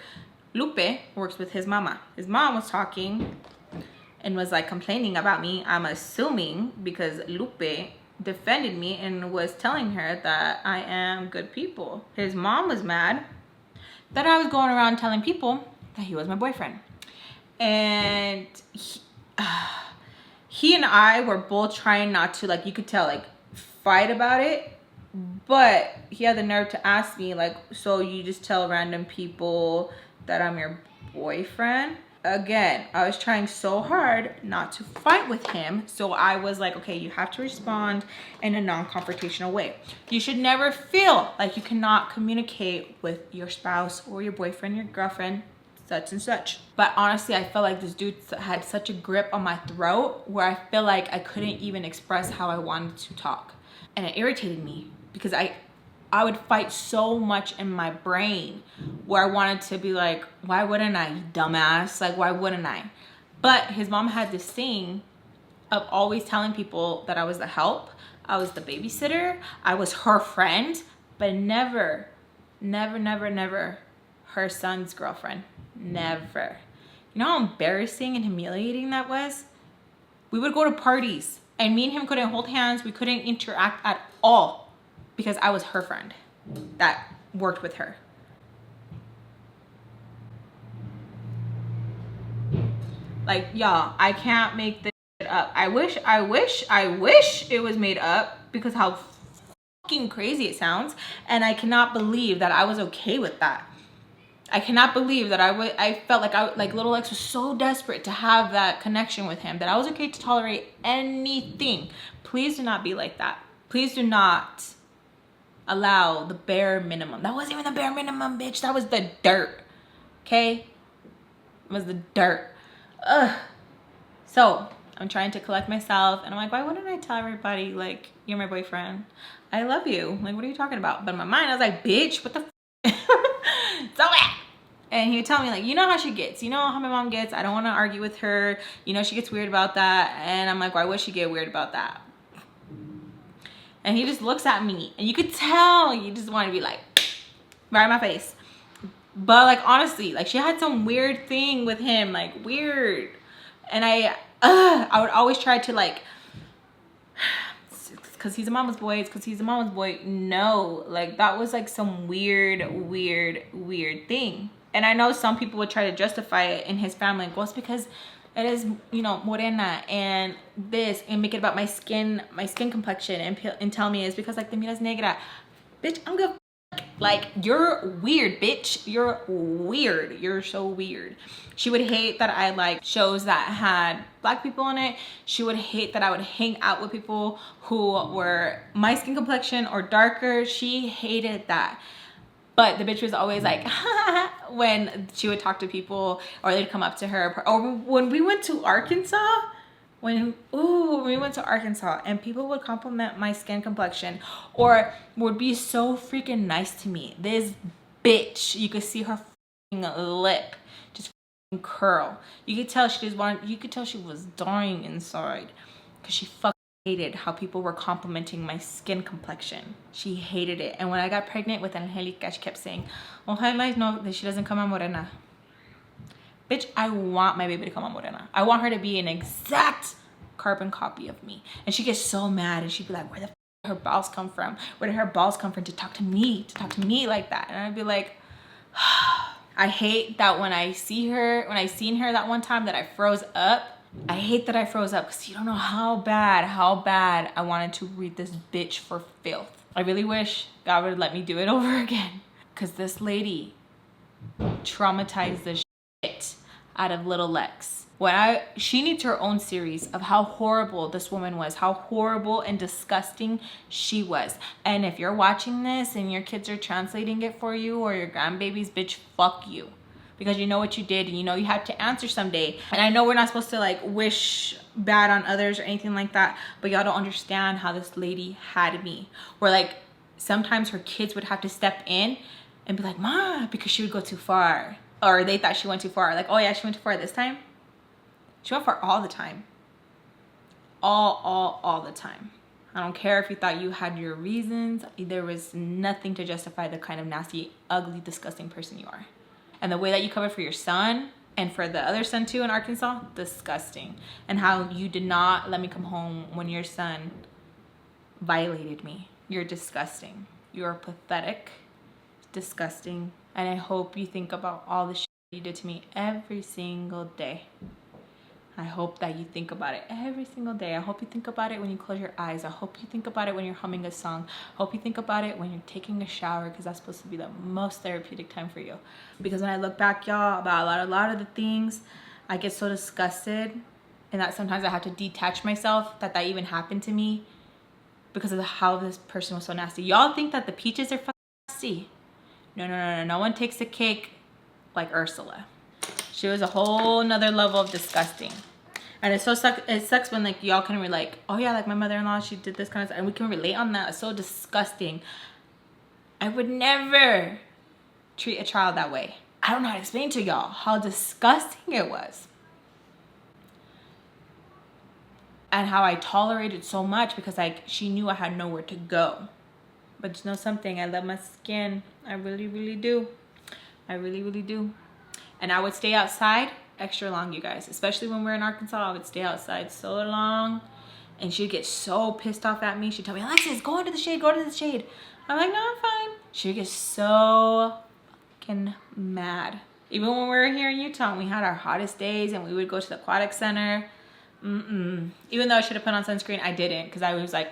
Lupe works with his mama. His mom was talking and was like complaining about me. I'm assuming because Lupe defended me and was telling her that I am good people. His mom was mad that I was going around telling people that he was my boyfriend. And he and I were both trying not to, like, you could tell, like, fight about it. But he had the nerve to ask me, like, so you just tell random people that I'm your boyfriend? Again, I was trying so hard not to fight with him. So I was like, okay, you have to respond in a non-confrontational way. You should never feel like you cannot communicate with your spouse or your boyfriend, your girlfriend, such and such. But honestly, I felt like this dude had such a grip on my throat where I feel like I couldn't even express how I wanted to talk. And it irritated me because I would fight so much in my brain where I wanted to be like, why wouldn't I, you dumbass? Like, why wouldn't I? But his mom had this thing of always telling people that I was the help, I was the babysitter, I was her friend, but never, never, never, never her son's girlfriend. Never. You know how embarrassing and humiliating that was? We would go to parties and me and him couldn't hold hands. We couldn't interact at all because I was her friend that worked with her. Like, y'all, I can't make this shit up. I wish it was made up because how fucking crazy it sounds. And I cannot believe that I was okay with that. I cannot believe that I felt like Little Lex was so desperate to have that connection with him that I was okay to tolerate anything. Please do not be like that. Please do not allow the bare minimum. That wasn't even the bare minimum, bitch. That was the dirt. Okay? It was the dirt. Ugh. So I'm trying to collect myself and I'm like, why wouldn't I tell everybody, like, you're my boyfriend? I love you. Like, what are you talking about? But in my mind, I was like, bitch, what the f? So bad. And he would tell me, like, you know how she gets. You know how my mom gets. I don't want to argue with her. You know, she gets weird about that. And I'm like, why would she get weird about that? And he just looks at me. And you could tell you just want to be like, right in my face. But, like, honestly, like, she had some weird thing with him. Like, weird. And I would always try to, like, because he's a mama's boy, it's because he's a mama's boy. No, like, that was like some weird thing. And I know some people would try to justify it in his family. Well, it's because it is, you know, morena and this, and make it about my skin complexion, and tell me it's because like the miras negra. Bitch, I'm gonna like, you're weird, bitch. You're weird. You're so weird. She would hate that I like shows that had black people in it. She would hate that I would hang out with people who were my skin complexion or darker. She hated that. But the bitch was always like, when she would talk to people, or they'd come up to her. Or when we went to Arkansas, when we went to Arkansas and people would compliment my skin complexion or would be so freaking nice to me. This bitch, you could see her lip just curl. You could tell she was dying inside because she fucking hated how people were complimenting my skin complexion. She hated it. And when I got pregnant with Angelica, she kept saying, ojalá no, that she doesn't come a morena. Bitch, I want my baby to come a morena. I want her to be an exact carbon copy of me. And she gets so mad and she'd be like, where the f did her balls come from? Where did her balls come from to talk to me like that? And I'd be like, I hate that when I seen her that one time that I froze up. I hate that I froze up because you don't know how bad I wanted to read this bitch for filth. I really wish God would let me do it over again, because this lady traumatized the shit out of little Lex. She needs her own series of how horrible this woman was, how horrible and disgusting she was. And if you're watching this and your kids are translating it for you, or your grandbabies, bitch, fuck you. Because you know what you did, and you know you have to answer someday. And I know we're not supposed to like wish bad on others or anything like that, but y'all don't understand how this lady had me. Where like sometimes her kids would have to step in and be like, Ma, because she would go too far. Or they thought she went too far. Like, oh yeah, she went too far this time. She went far all the time. All the time. I don't care if you thought you had your reasons. There was nothing to justify the kind of nasty, ugly, disgusting person you are. And the way that you covered for your son and for the other son too in Arkansas, disgusting. And how you did not let me come home when your son violated me. You're disgusting. You're pathetic, disgusting. And I hope you think about all the shit you did to me every single day. I hope that you think about it every single day. I hope you think about it when you close your eyes. I hope you think about it when you're humming a song. I hope you think about it when you're taking a shower, because that's supposed to be the most therapeutic time for you. Because when I look back, y'all, about a lot of the things, I get so disgusted, and that sometimes I have to detach myself that even happened to me because of how this person was so nasty. Y'all think that the peaches are fucking nasty. No. No one takes a cake like Ursula. She was a whole nother level of disgusting. And it sucks when like y'all can be like, oh yeah, like my mother-in-law, she did this kind of stuff, and we can relate on that. It's so disgusting. I would never treat a child that way. I don't know how to explain to y'all how disgusting it was. And how I tolerated so much because like she knew I had nowhere to go. But you know something, I love my skin. I really, really do. I really, really do. And I would stay outside extra long, you guys. Especially when we're in Arkansas, I would stay outside so long. And she'd get so pissed off at me. She'd tell me, Alexis, go into the shade, go into the shade. I'm like, no, I'm fine. She'd get so fucking mad. Even when we were here in Utah and we had our hottest days and we would go to the aquatic center. Even though I should have put on sunscreen, I didn't, because I was like,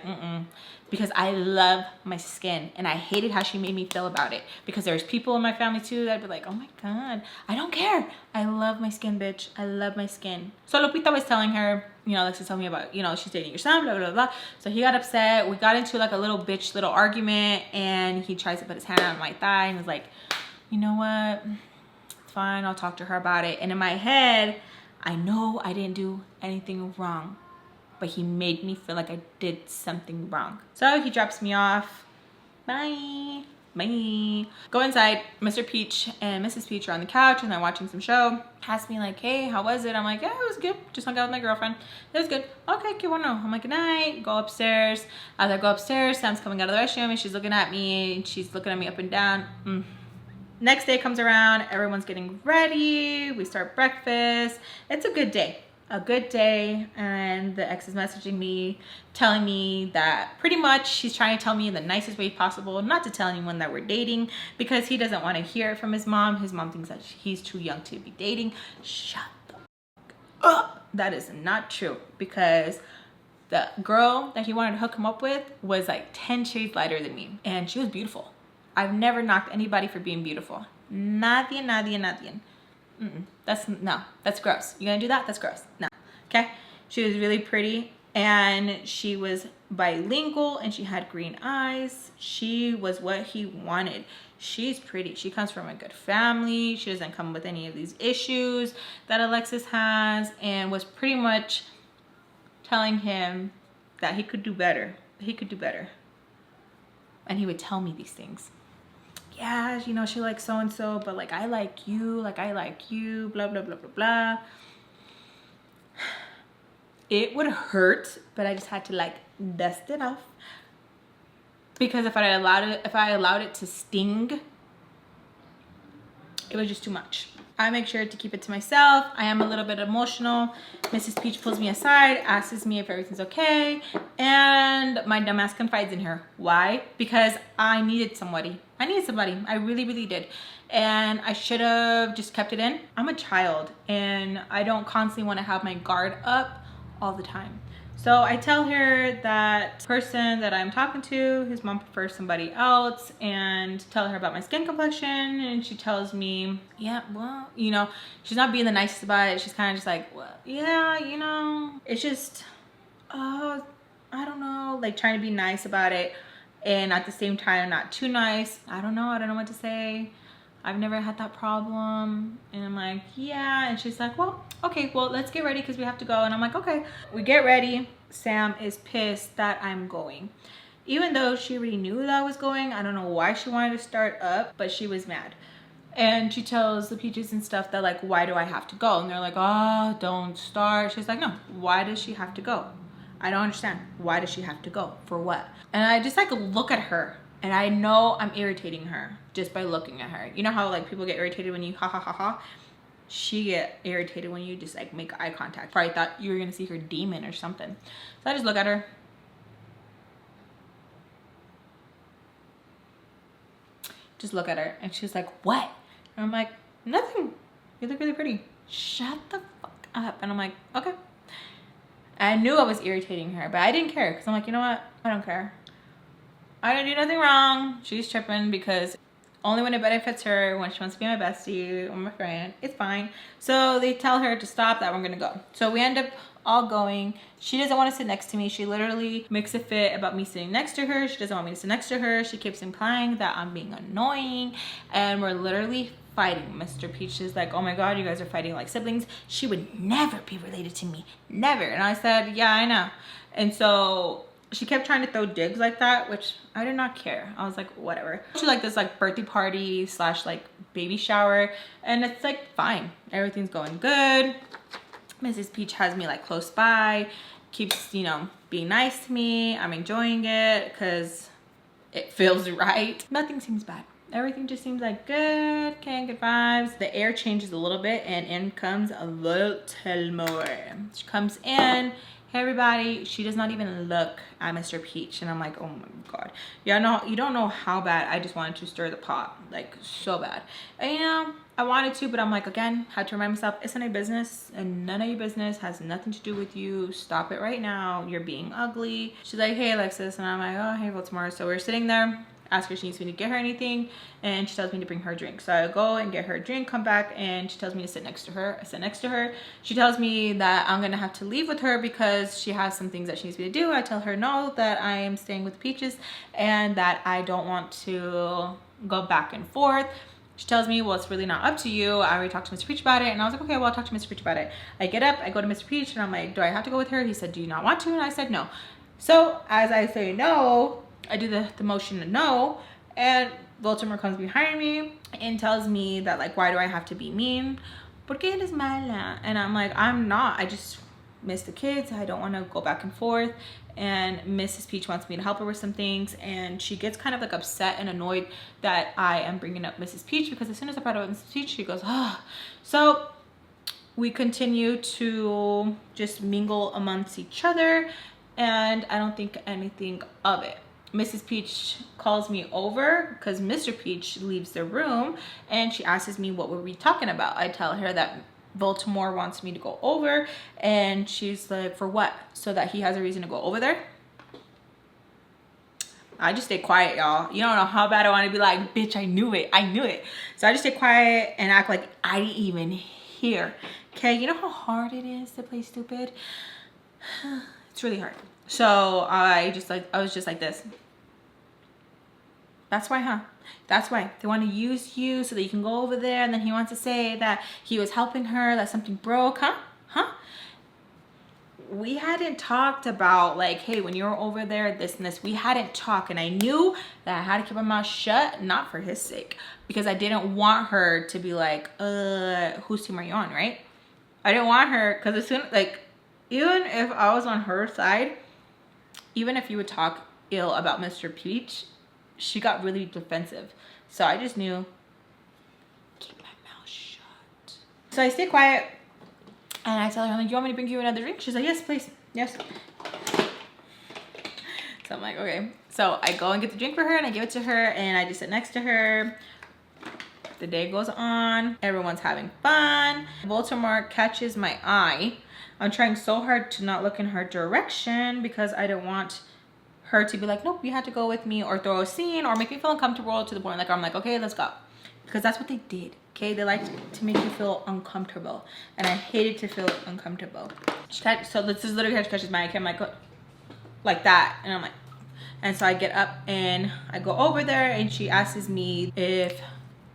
because I love my skin and I hated how she made me feel about it. Because there's people in my family too that'd be like, oh my God, I don't care. I love my skin, bitch. I love my skin. So Lupita was telling her, you know, Alexis told me about, you know, she's dating your son, blah, blah, blah. So he got upset. We got into like a little argument, and he tries to put his hand on my thigh and was like, you know what? It's fine. I'll talk to her about it. And in my head, I know I didn't do anything wrong, but he made me feel like I did something wrong. So he drops me off. Bye. Bye. Go inside. Mr. Peach and Mrs. Peach are on the couch and they're watching some show. Asked me like, hey, how was it? I'm like, yeah, it was good. Just hung out with my girlfriend. It was good. Okay, que bueno. I'm like, good night. Go upstairs. As I go upstairs, Sam's coming out of the restroom and she's looking at me. And she's looking at me up and down. Next day comes around, everyone's getting ready, we start breakfast. It's a good day, and the ex is messaging me, telling me that pretty much she's trying to tell me in the nicest way possible not to tell anyone that we're dating, because he doesn't want to hear it from his mom. His mom thinks that he's too young to be dating. Shut the fuck That is not true, because the girl that he wanted to hook him up with was like 10 shades lighter than me, and she was beautiful. I've never knocked anybody for being beautiful. Nadie. That's gross. You gonna do that? That's gross. No. Okay. She was really pretty, and she was bilingual, and she had green eyes. She was what he wanted. She's pretty. She comes from a good family. She doesn't come with any of these issues that Alexis has, and was pretty much telling him that he could do better. He could do better. And he would tell me these things. Yeah, you know, she likes so-and-so, but like I like you, blah, blah, blah, blah, blah. It would hurt, but I just had to like dust it off. Because if I allowed it to sting, it was just too much. I make sure to keep it to myself. I am a little bit emotional. Mrs. Peach pulls me aside, asks me if everything's okay, and my dumbass confides in her. Why? Because I needed somebody. I really, really did. And I should have just kept it in. I'm a child, and I don't constantly want to have my guard up all the time. So I tell her that person that I'm talking to, his mom prefers somebody else, and tell her about my skin complexion, and she tells me, yeah, well, you know, she's not being the nicest about it. She's kind of just like, well, yeah, you know, it's just, I don't know, like trying to be nice about it, and at the same time not too nice. I don't know what to say. I've never had that problem. And I'm like, yeah. And she's like, well, okay, well, let's get ready because we have to go. And I'm like, okay. We get ready. Sam is pissed that I'm going. Even though she already knew that I was going, I don't know why she wanted to start up, but she was mad. And she tells the Peaches and stuff that like, why do I have to go? And they're like, oh, don't start. She's like, no, why does she have to go? I don't understand. Why does she have to go? For what? And I just like look at her. And I know I'm irritating her just by looking at her. You know how like people get irritated when you ha ha ha ha? She get irritated when you just like make eye contact. Probably thought you were gonna see her demon or something. So I just look at her. Just look at her. And she's like, what? And I'm like, nothing. You look really pretty. Shut the fuck up. And I'm like, okay. I knew I was irritating her, but I didn't care. Because I'm like, you know what? I don't care. I didn't do nothing wrong. She's tripping because only when it benefits her, when she wants to be my bestie or my friend, it's fine. So they tell her to stop, that we're gonna go. So we end up all going. She doesn't want to sit next to me. She literally makes a fit about me sitting next to her. She doesn't want me to sit next to her. She keeps implying that I'm being annoying, and we're literally fighting. Mr. Peach is like, oh my god, you guys are fighting like siblings. She would never be related to me. Never. And I said, yeah, I know. And so she kept trying to throw digs like that, which I did not care. I was like, whatever. She like this like birthday party slash like baby shower, and it's like fine. Everything's going good. Mrs. Peach has me like close by, keeps, you know, being nice to me. I'm enjoying it because it feels right. Nothing seems bad. Everything just seems like good, okay, good vibes. The air changes a little bit, and in comes a little more. She comes in. Hey everybody, she does not even look at Mr. Peach, and I'm like, oh my god. Y'all know, you don't know how bad I just wanted to stir the pot, like so bad. And you know, I wanted to, but I'm like, again, had to remind myself, it's none of your business, and none of your business, has nothing to do with you. Stop it right now. You're being ugly. She's like, hey Alexis, and I'm like, oh hey, well tomorrow. So we're sitting there. Ask her if she needs me to get her anything, and she tells me to bring her a drink. So I go and get her a drink, come back, and she tells me to sit next to her. I sit next to her. She tells me that I'm gonna have to leave with her because she has some things that she needs me to do. I tell her no, that I am staying with Peaches and that I don't want to go back and forth. She tells me, well, it's really not up to you. I already talked to Mr. Peach about it. And I was like, okay, well, I'll talk to Mr. Peach about it. I get up, I go to Mr. Peach, and I'm like, do I have to go with her? He said, do you not want to? And I said, no. So as I say no, I do the motion to no, and Baltimore comes behind me and tells me that like, why do I have to be mean? Porque eres mala? And I'm like, I'm not. I just miss the kids. I don't want to go back and forth. And Mrs. Peach wants me to help her with some things, and she gets kind of like upset and annoyed that I am bringing up Mrs. Peach, because as soon as I brought up Mrs. Peach, she goes, ah. Oh. So we continue to just mingle amongst each other, and I don't think anything of it. Mrs. Peach calls me over because Mr. Peach leaves the room, and she asks me what were we talking about. I tell her that Baltimore wants me to go over, and she's like, for what? So that he has a reason to go over there. I just stay quiet, y'all. You don't know how bad I want to be like, bitch, I knew it. I knew it. So I just stay quiet and act like I didn't even hear. Okay, you know how hard it is to play stupid? It's really hard. So I was just like this. That's why, huh? That's why. They want to use you so that you can go over there, and then he wants to say that he was helping her, that something broke, huh? Huh? We hadn't talked about like, hey, when you're over there, this and this. We hadn't talked, and I knew that I had to keep my mouth shut, not for his sake, because I didn't want her to be like, whose team are you on, right? I didn't want her, because as soon, like, even if I was on her side, even if you would talk ill about Mr. Peach, she got really defensive. So I just knew, keep my mouth shut. So I stay quiet. And I tell her, I'm like, you want me to bring you another drink? She's like, yes, please. Yes. So I'm like, okay. So I go and get the drink for her, and I give it to her, and I just sit next to her. The day goes on. Everyone's having fun. Baltimore catches my eye. I'm trying so hard to not look in her direction because I don't want her to be like, nope, you had to go with me, or throw a scene, or make me feel uncomfortable to the point like I'm like, okay, let's go. Because that's what they did. Okay, they like to make you feel uncomfortable, and I hated to feel uncomfortable. So this is literally how she catches my eye. I'm like that, and I'm like, and so I get up and I go over there, and she asks me if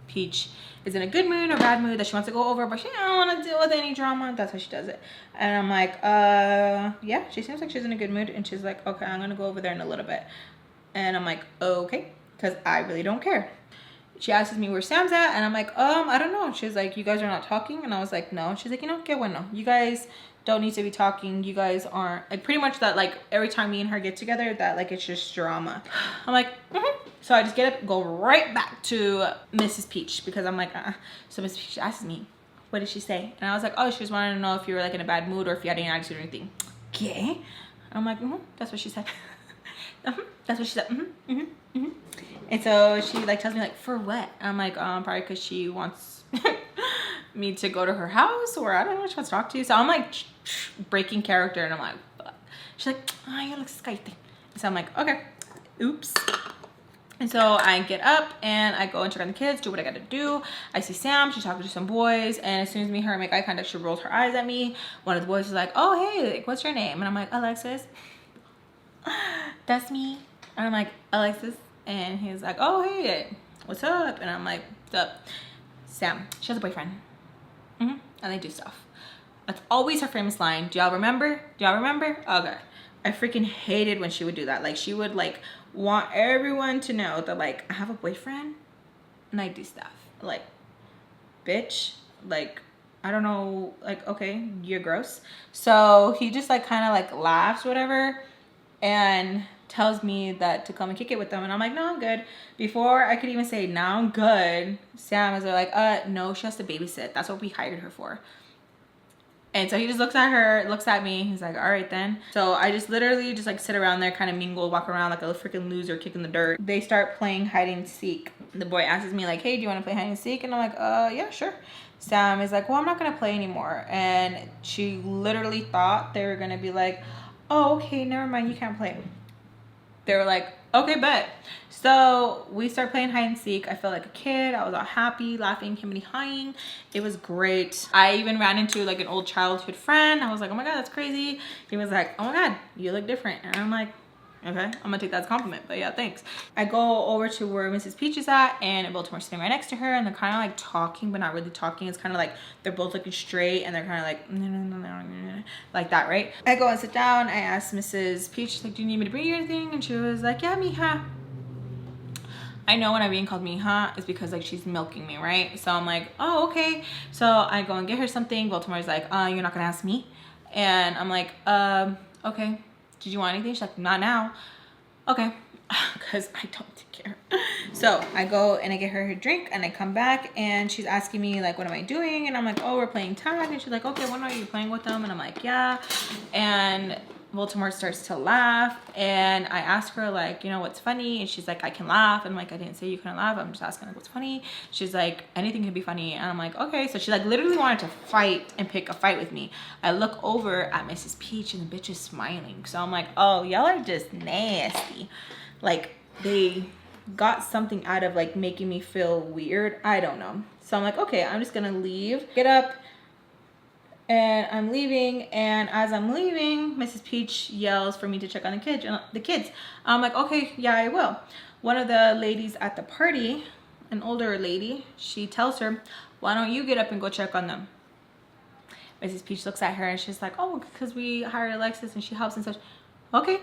Peach is in a good mood or bad mood, that she wants to go over, but she don't want to deal with any drama. That's how she does it. And I'm like, yeah, she seems like she's in a good mood, and she's like, okay, I'm gonna go over there in a little bit. And I'm like, okay, because I really don't care. She asks me where Sam's at, and I'm like, I don't know. She's like, you guys are not talking? And I was like, no. She's like, you know, que bueno. You guys don't need to be talking. You guys aren't, like, pretty much that, like, every time me and her get together, that, like, it's just drama. I'm like, So I just get up, go right back to Mrs. Peach, because I'm like, So Mrs. Peach asks me, what did she say? And I was like, oh, she just wanted to know if you were, like, in a bad mood or if you had any attitude or anything. Okay. I'm like, that's what she said. That's what she said. And so she like tells me like, for what? I'm like, probably because she wants me to go to her house, or I don't know, she wants to talk to you. So I'm like breaking character, and I'm like, fuck. She's like, ay, Alexisjayda. So I'm like, okay, oops. And so I get up and I go and check on the kids, do what I gotta do. I see Sam, she's talking to some boys, and as soon as me and her make eye contact, she rolls her eyes at me. One of the boys is like, oh, hey, like, what's your name? And I'm like, Alexis. That's me. And I'm like, Alexis. And he's like, oh, hey, what's up? And I'm like, what's up? Sam, she has a boyfriend. And they do stuff. That's always her famous line. Do y'all remember? Do y'all remember? Okay. I freaking hated when she would do that. Like, she would, like, want everyone to know that, like, I have a boyfriend and I do stuff. Like, bitch. Like, I don't know. Like, okay, you're gross. So he just, like, kind of, like, laughs, whatever, and tells me that to come and kick it with them, and I'm like, no, I'm good. Before I could even say, no, I'm good, Sam is like, no, she has to babysit. That's what we hired her for. And so he just looks at her, looks at me. He's like, all right then. So I just literally just like sit around there, kind of mingle, walk around like a freaking loser kicking the dirt. They start playing hide and seek. The boy asks me like, hey, do you want to play hide and seek? And I'm like, yeah, sure. Sam is like, well, I'm not gonna play anymore. And she literally thought they were gonna be like, oh, okay, never mind, you can't play. They were like, okay, bet. So we start playing hide and seek. I felt like a kid. I was all happy, laughing, hemming. It was great. I even ran into like an old childhood friend. I was like, oh my God, that's crazy. He was like, oh my God, you look different. And I'm like, okay, I'm gonna take that as a compliment, but yeah, thanks. I go over to where Mrs. Peach is at, and Baltimore's sitting right next to her, and they're kind of like talking, but not really talking. It's kind of like they're both looking straight, and they're kind of like that, right? I go and sit down. I ask Mrs. Peach, like, do you need me to bring you anything? And she was like, yeah, mija. I know when I'm being called mija, it's because like she's milking me, right? So I'm like, oh, okay. So I go and get her something. Baltimore's like, you're not gonna ask me? And I'm like, okay. Did you want anything? She's like, not now. Okay, because I don't care. So I go and I get her drink, and I come back, and she's asking me like, what am I doing? And I'm like, oh, we're playing tag. And she's like, okay, when are you playing with them? And I'm like, yeah. And Baltimore starts to laugh, and I ask her like, you know, what's funny? And she's like, I can laugh. And I'm like, I didn't say you couldn't laugh. I'm just asking like, what's funny? She's like, anything can be funny. And I'm like, okay. So she like literally wanted to fight and pick a fight with me. I look over at Mrs. Peach and the bitch is smiling. So I'm like, oh, y'all are just nasty. Like they got something out of like making me feel weird. I don't know. So I'm like, okay, I'm just gonna leave. Get up. And I'm leaving, and as I'm leaving, Mrs. Peach yells for me to check on the kids. I'm like, okay, yeah, I will. One of the ladies at the party, an older lady, she tells her, why don't you get up and go check on them? Mrs. Peach looks at her and she's like, oh, because we hired Alexis and she helps and such. Okay,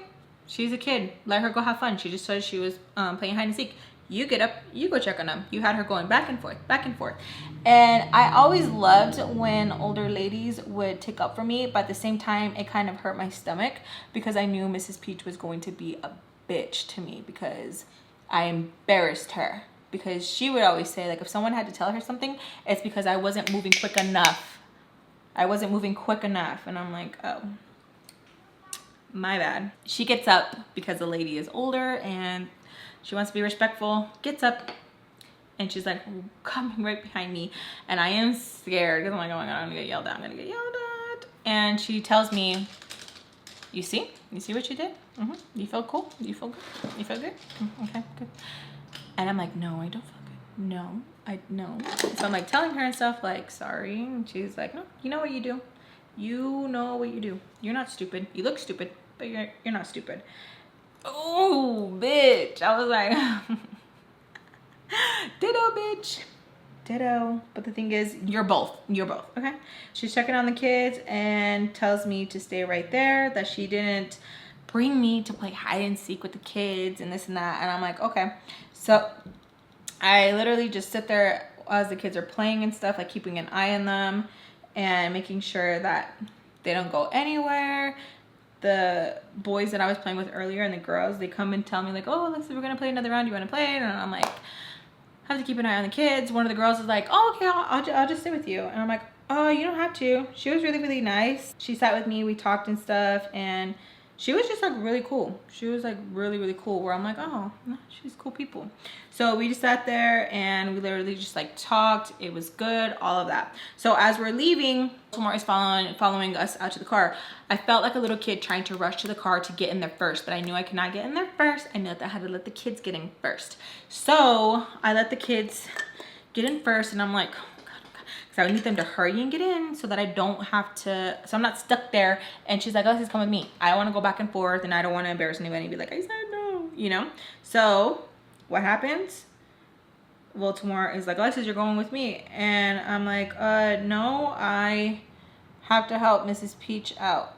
she's a kid. Let her go have fun. She just said she was playing hide and seek. You get up, you go check on them. You had her going back and forth, back and forth. And I always loved when older ladies would take up for me, but at the same time, it kind of hurt my stomach because I knew Mrs. Peach was going to be a bitch to me because I embarrassed her. Because she would always say, like, if someone had to tell her something, it's because I wasn't moving quick enough. I wasn't moving quick enough. And I'm like, oh, my bad. She gets up because the lady is older and she wants to be respectful, gets up, and she's like coming right behind me. And I am scared because I'm like, oh my God, I'm gonna get yelled at, I'm gonna get yelled at. And she tells me, you see what you did? You feel cool? You feel good? You feel good? Okay, good. And I'm like, no, I don't feel good. No, no. So I'm like telling her and stuff like, sorry. And she's like, no, you know what you do. You know what you do. You're not stupid. You look stupid, but you're not stupid. Oh, bitch. I was like, ditto, bitch. Ditto. But the thing is, you're both, okay? She's checking on the kids and tells me to stay right there, that she didn't bring me to play hide and seek with the kids and this and that. And I'm like, okay. So I literally just sit there as the kids are playing and stuff, like keeping an eye on them and making sure that they don't go anywhere. The boys that I was playing with earlier and the girls, they come and tell me like, oh, we're gonna play another round. You wanna play? And I'm like, I have to keep an eye on the kids. One of the girls is like, oh, okay, I'll just sit with you. And I'm like, oh, you don't have to. She was really, really nice. She sat with me, we talked and stuff, and she was just like really cool. She was like really, really cool, where I'm like, oh, she's cool people. So we just sat there and we literally just like talked. It was good, all of that. So as we're leaving, Baltimore is following us out to the car. I felt like a little kid trying to rush to the car to get in there first, but I knew I could not get in there first. I knew that I had to let the kids get in first. So I let the kids get in first, and I'm like, I would need them to hurry and get in so that I don't have to, so I'm not stuck there. And she's like, Alexis, come with me. I want to go back and forth and I don't want to embarrass anybody and be like, I said no, you know? So what happens? Baltimore is like, Alexis, you're going with me. And I'm like, no, I have to help Mrs. Peach out.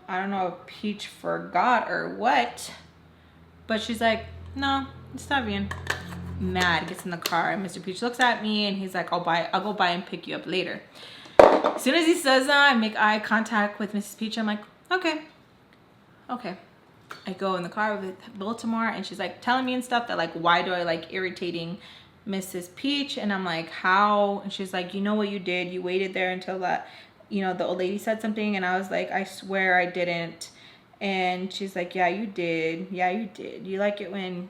I don't know if Peach forgot or what, but she's like, no, está bien. Mad, gets in the car, and Mr. Peach looks at me and he's like, I'll go by and pick you up later. As soon as he says that, I make eye contact with Mrs. Peach. I'm like, okay. I go in the car with Baltimore and she's like telling me and stuff that like, why do I like irritating Mrs. Peach? And I'm like, how? And she's like, you know what you did? You waited there until that, you know, the old lady said something. And I was like, I swear I didn't. And she's like, yeah, you did. Yeah, you did. You like it when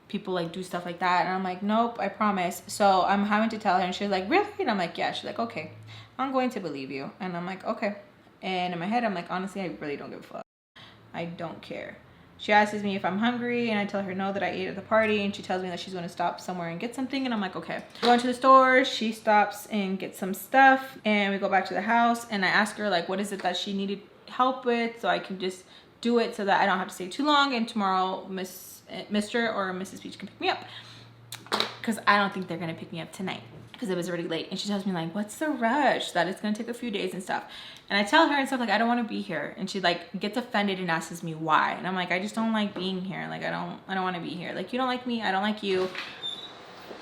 people like do stuff like that. And I'm like, nope, I promise. So I'm having to tell her, and she's like, really? And I'm like, yeah. She's like, okay, I'm going to believe you. And I'm like, okay. And in my head, I'm like, honestly, I really don't give a fuck. I don't care. She asks me if I'm hungry, and I tell her no, that I ate at the party, and she tells me that she's going to stop somewhere and get something, and I'm like, okay. Going to the store, she stops and gets some stuff, and we go back to the house, and I ask her like, what is it that she needed help with, so I can just do it so that I don't have to stay too long, and tomorrow Mr. or Mrs. Peach can pick me up, because I don't think they're gonna pick me up tonight because it was already late. And she tells me like, what's the rush, that it's gonna take a few days and stuff. And I tell her and stuff like, I don't want to be here. And she like gets offended and asks me why. And I'm like, I just don't like being here. Like I don't want to be here. Like, you don't like me, I don't like you.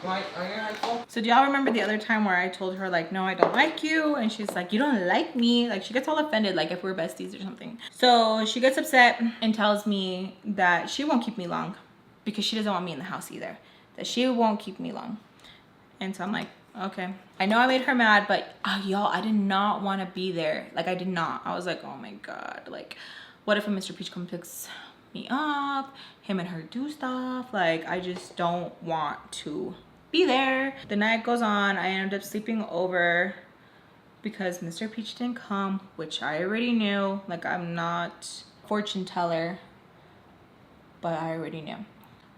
Why are you helpful? So do y'all remember the other time where I told her like, no, I don't like you? And she's like, you don't like me? Like she gets all offended, like if we're besties or something. So she gets upset and tells me that she won't keep me long because she doesn't want me in the house either. That she won't keep me long. And so I'm like, Okay. I know I made her mad, but y'all, I did not want to be there. Like, I did not. I was like, oh my God. Like, what if a Mr. Peach comes picks me up, him and her do stuff? Like, I just don't want to be there. The night goes on. I ended up sleeping over because Mr. Peach didn't come, which I already knew. Like, I'm not a fortune teller, but I already knew.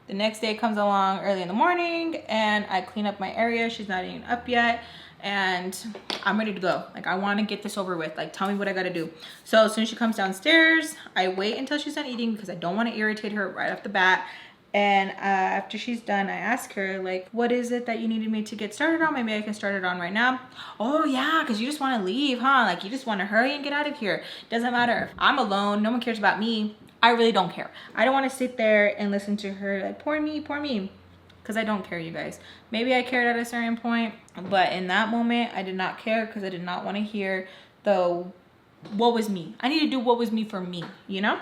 The next day comes along early in the morning and I clean up my area. She's not even up yet and I'm ready to go. Like, I want to get this over with. Like, tell me what I got to do. So as soon as she comes downstairs, I wait until she's done eating because I don't want to irritate her right off the bat. And after she's done, I ask her, like, what is it that you needed me to get started on? Maybe I can start it on right now. Oh yeah, because you just want to leave, huh? Like, you just want to hurry and get out of here. Doesn't matter. I'm alone. No one cares about me. I really don't care. I don't want to sit there and listen to her like, poor me, because I don't care, you guys. Maybe I cared at a certain point, but in that moment, I did not care because I did not want to hear the what was me. I need to do what was me for me, you know?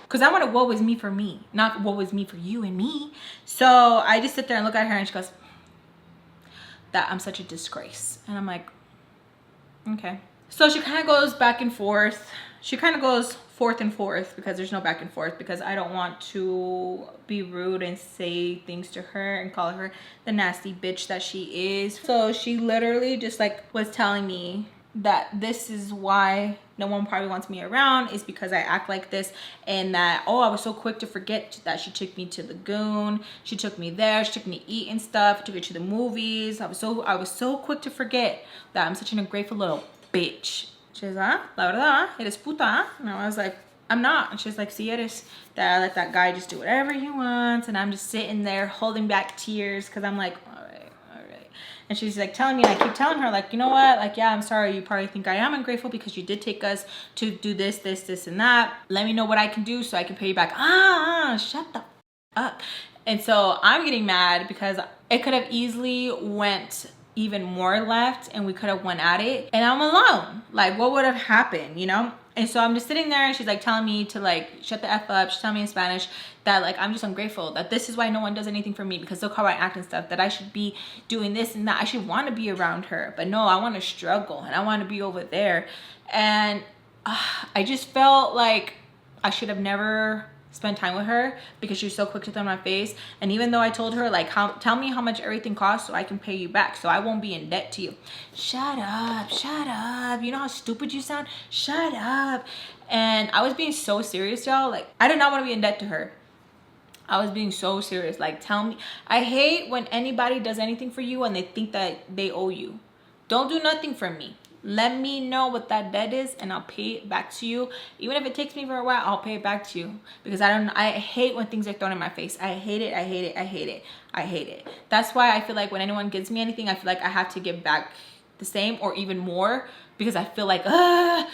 Because I wanted what was me for me, not what was me for you and me. So I just sit there and look at her and she goes, that I'm such a disgrace. And I'm like, okay. So she kind of goes back and forth. She kind of goes forth and forth because there's no back and forth because I don't want to be rude and say things to her and call her the nasty bitch that she is. So she literally just like was telling me that this is why no one probably wants me around is because I act like this, and that, oh, I was so quick to forget that she took me to Lagoon, she took me there, she took me to eat and stuff, took me to the movies. I was so quick to forget that I'm such an ungrateful little bitch. She's like, la verdad, eres puta. And I was like, I'm not. And she's like, si eres, that I let that guy just do whatever he wants. And I'm just sitting there holding back tears because I'm like, all right. And she's like telling me, and I keep telling her, like, you know what? Like, yeah, I'm sorry. You probably think I am ungrateful because you did take us to do this, and that. Let me know what I can do so I can pay you back. Shut the f up. And so I'm getting mad because it could have easily went even more left and we could have went at it and I'm alone. Like, what would have happened, you know? And so I'm just sitting there and she's like telling me to like shut the F up. She's telling me in Spanish that like I'm just ungrateful, that this is why no one does anything for me because look how I act and stuff, that I should be doing this and that. I should want to be around her, but no, I want to struggle and I want to be over there. And I just felt like I should have never spend time with her because she was so quick to throw in my face. And even though I told her like, tell me how much everything costs so I can pay you back so I won't be in debt to you. Shut up, you know how stupid you sound? Shut up. And I was being so serious, y'all. Like, I did not want to be in debt to her. I was being so serious. Like, tell me. I hate when anybody does anything for you and they think that they owe you. Don't do nothing for me. Let me know what that debt is and I'll pay it back to you. Even if it takes me for a while, I'll pay it back to you. Because I hate when things are thrown in my face. I hate it. That's why I feel like when anyone gives me anything, I feel like I have to give back the same or even more because I feel like I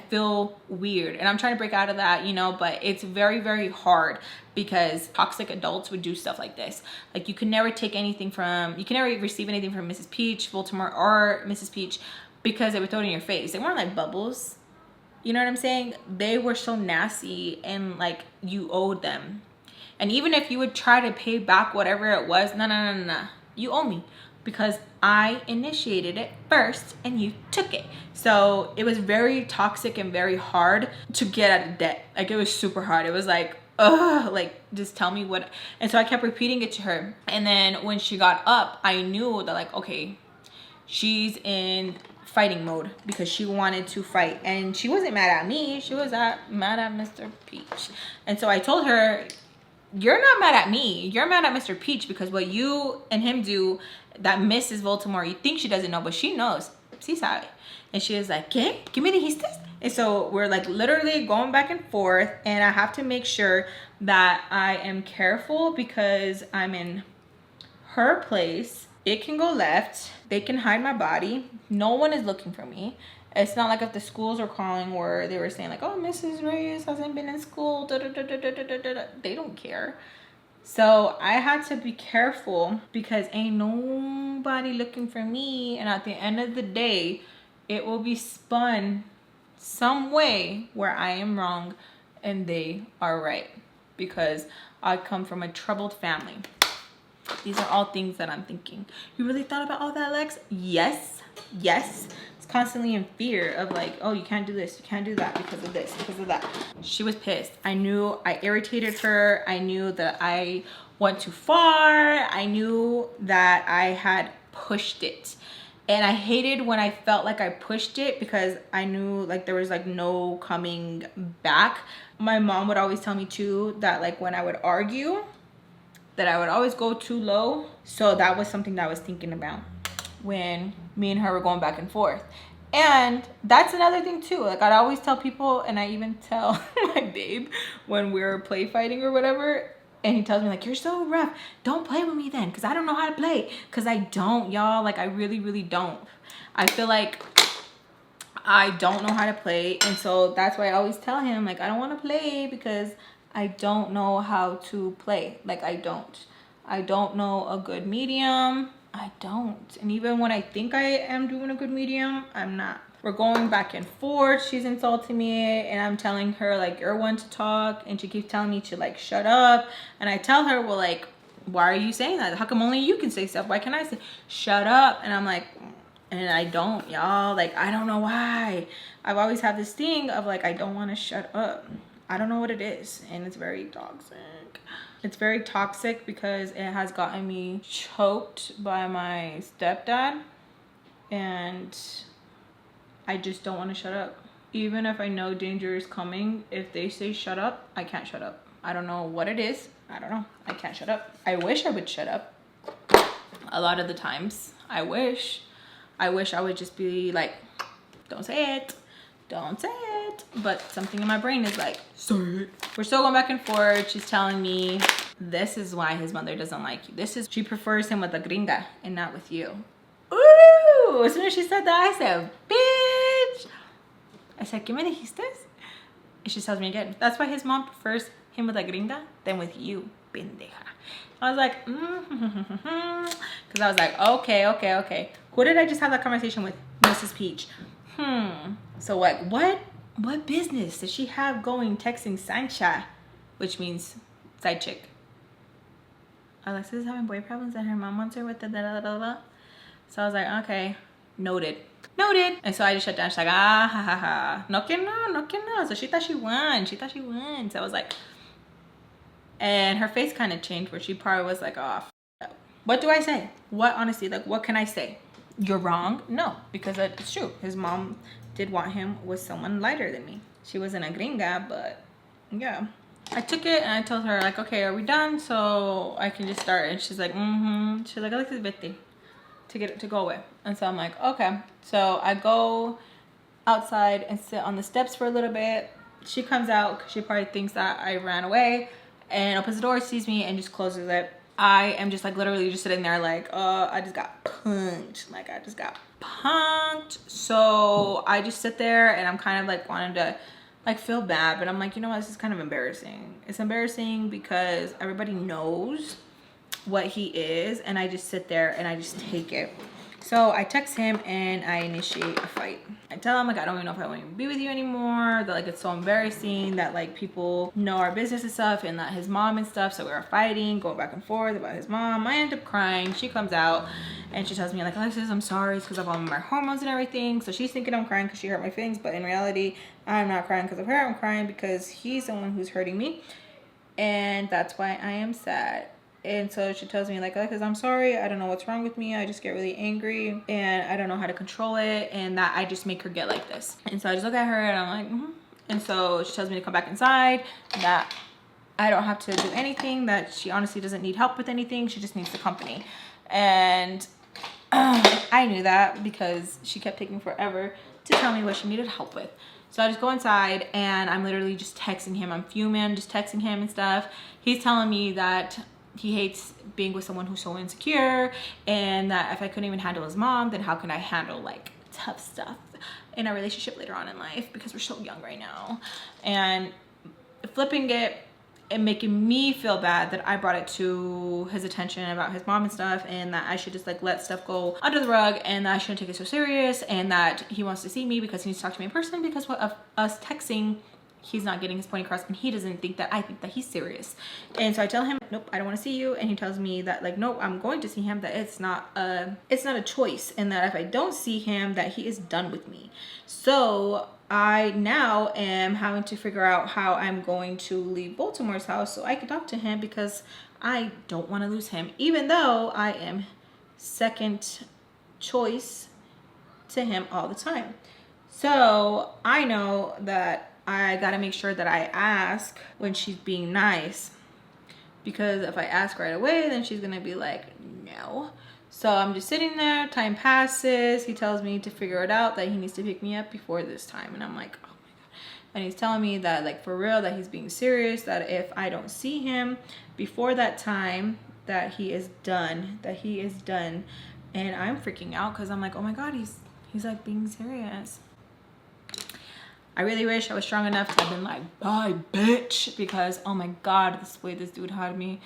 feel weird and I'm trying to break out of that, you know, but it's very, very hard because toxic adults would do stuff like this. Like, you can never receive anything from Mrs. Peach, Baltimore, or Mrs. Peach because they were thrown in your face. They weren't like bubbles. You know what I'm saying? They were so nasty and like you owed them. And even if you would try to pay back whatever it was, no. You owe me because I initiated it first and you took it. So it was very toxic and very hard to get out of debt. Like, it was super hard. It was like, ugh, like, just tell me what. And so I kept repeating it to her. And then when she got up, I knew that like, okay, she's in fighting mode because she wanted to fight. And she wasn't mad at me. She was mad at Mr. Peach. And so I told her, you're not mad at me. You're mad at Mr. Peach because what you and him do, that Mrs. Baltimore, you think she doesn't know, but she knows. Sí sabe. And she was like, ¿qué? ¿Qué me dijiste? And so we're like literally going back and forth, and I have to make sure that I am careful because I'm in her place. It can go left. They can hide my body. No one is looking for me. It's not like if the schools are calling where they were saying like, oh, Mrs. Reyes hasn't been in school. They don't care. So I had to be careful because ain't nobody looking for me. And at the end of the day, it will be spun some way where I am wrong and they are right. because I come from a troubled family. These are all things that I'm thinking. You really thought about all that, Lex? Yes. Yes. It's constantly in fear of like, oh, you can't do this, you can't do that because of this, because of that. She was pissed. I knew I irritated her. I knew that I went too far. I knew that I had pushed it. And I hated when I felt like I pushed it because I knew like there was like no coming back. My mom would always tell me too that like when I would argue, that I would always go too low. So that was something that I was thinking about when me and her were going back and forth. And that's another thing too. Like I'd always tell people, and I even tell my babe when we're play fighting or whatever, and he tells me like, you're so rough, don't play with me then, because I don't know how to play. Because I don't, y'all. Like I really, really don't. I feel like I don't know how to play. And so that's why I always tell him like, I don't want to play because I don't know how to play. Like I don't know a good medium. I don't. And even when I think I am doing a good medium, I'm not. We're going back and forth. She's insulting me and I'm telling her like, you're one to talk, and she keeps telling me to like shut up. And I tell her, well, like, why are you saying that? How come only you can say stuff? Why can't I say shut up? And I'm like, and I don't, y'all. Like I don't know why. I've always had this thing of like, I don't want to shut up. I don't know what it is, and it's very toxic. It's very toxic because it has gotten me choked by my stepdad, and I just don't want to shut up. Even if I know danger is coming, if they say shut up, I can't shut up. I don't know what it is. I don't know. I can't shut up. I wish I would shut up. A lot of the times, I wish I would just be like, don't say it. Don't say it. But something in my brain is like, say it. We're still going back and forth. She's telling me this is why his mother doesn't like you. She prefers him with a gringa and not with you. Ooh, as soon as she said that, I said, bitch. I said, ¿qué me dijiste? And she tells me again, that's why his mom prefers him with a gringa than with you, pendeja. I was like, because I was like, okay. Who did I just have that conversation with? Mrs. Peach. So what business does she have going texting Sancha, which means side chick? Alexis is having boy problems and her mom wants her with the da. So I was like, okay, noted. And so I just shut down. She's like, ah, ha, ha, ha. No que no. So she thought she won. So I was like, and her face kind of changed where she probably was like, oh, what do I say? What, honestly, like, what can I say? You're wrong? No, because it's true. His mom did want him with someone lighter than me. She wasn't a gringa, but yeah. I took it and I told her like, okay, are we done? So I can just start. And she's like, She's like, Alexis, vete. To go away. And so I'm like, okay. So I go outside and sit on the steps for a little bit. She comes out because she probably thinks that I ran away, and opens the door, sees me, and just closes it. I am just like literally just sitting there like, I just got punched. Like I just got punked. So I just sit there and I'm kind of like wanting to like feel bad, but I'm like, you know what, this is kind of embarrassing. It's embarrassing because everybody knows what he is, and I just sit there and I just take it. So I text him and I initiate a fight. I tell him like, I don't even know if I want to be with you anymore, that like it's so embarrassing that like people know our business and stuff, and that his mom and stuff. So we were fighting, going back and forth about his mom. I end up crying. She comes out and she tells me like, Alexis, I'm sorry, it's because of all my hormones and everything. So she's thinking I'm crying because she hurt my feelings, but in reality I'm not crying because of her. I'm crying because he's the one who's hurting me, and that's why I am sad. And so she tells me like, Alexis, I'm sorry, I don't know what's wrong with me, I just get really angry and I don't know how to control it, and that I just make her get like this. And so I just look at her and I'm like, And so she tells me to come back inside, that I don't have to do anything, that she honestly doesn't need help with anything, she just needs the company. And I knew that because she kept taking forever to tell me what she needed help with. So I just go inside and I'm literally just texting him. I'm fuming, just texting him and stuff. He's telling me that he hates being with someone who's so insecure, and that if I couldn't even handle his mom, then how can I handle like tough stuff in a relationship later on in life, because we're so young right now. And flipping it and making me feel bad that I brought it to his attention about his mom and stuff, and that I should just like let stuff go under the rug, and that I shouldn't take it so serious, and that he wants to see me because he needs to talk to me in person because of us texting he's not getting his point across, and he doesn't think that I think that he's serious. And so I tell him, nope, I don't want to see you. And he tells me that like, nope, I'm going to see him, that it's not a choice, and that if I don't see him, that he is done with me. So I now am having to figure out how I'm going to leave Baltimore's house so I can talk to him, because I don't want to lose him, even though I am second choice to him all the time. So I know that I gotta make sure that I ask when she's being nice, because if I ask right away, then she's gonna be like, no. So I'm just sitting there, time passes, he tells me to figure it out, that he needs to pick me up before this time, and I'm like, oh my god. And he's telling me that like for real, that he's being serious, that if I don't see him before that time, that he is done, and I'm freaking out, because I'm like, oh my god, he's like being serious. I really wish I was strong enough to have been like, bye, bitch, because oh my god, this way this dude had me.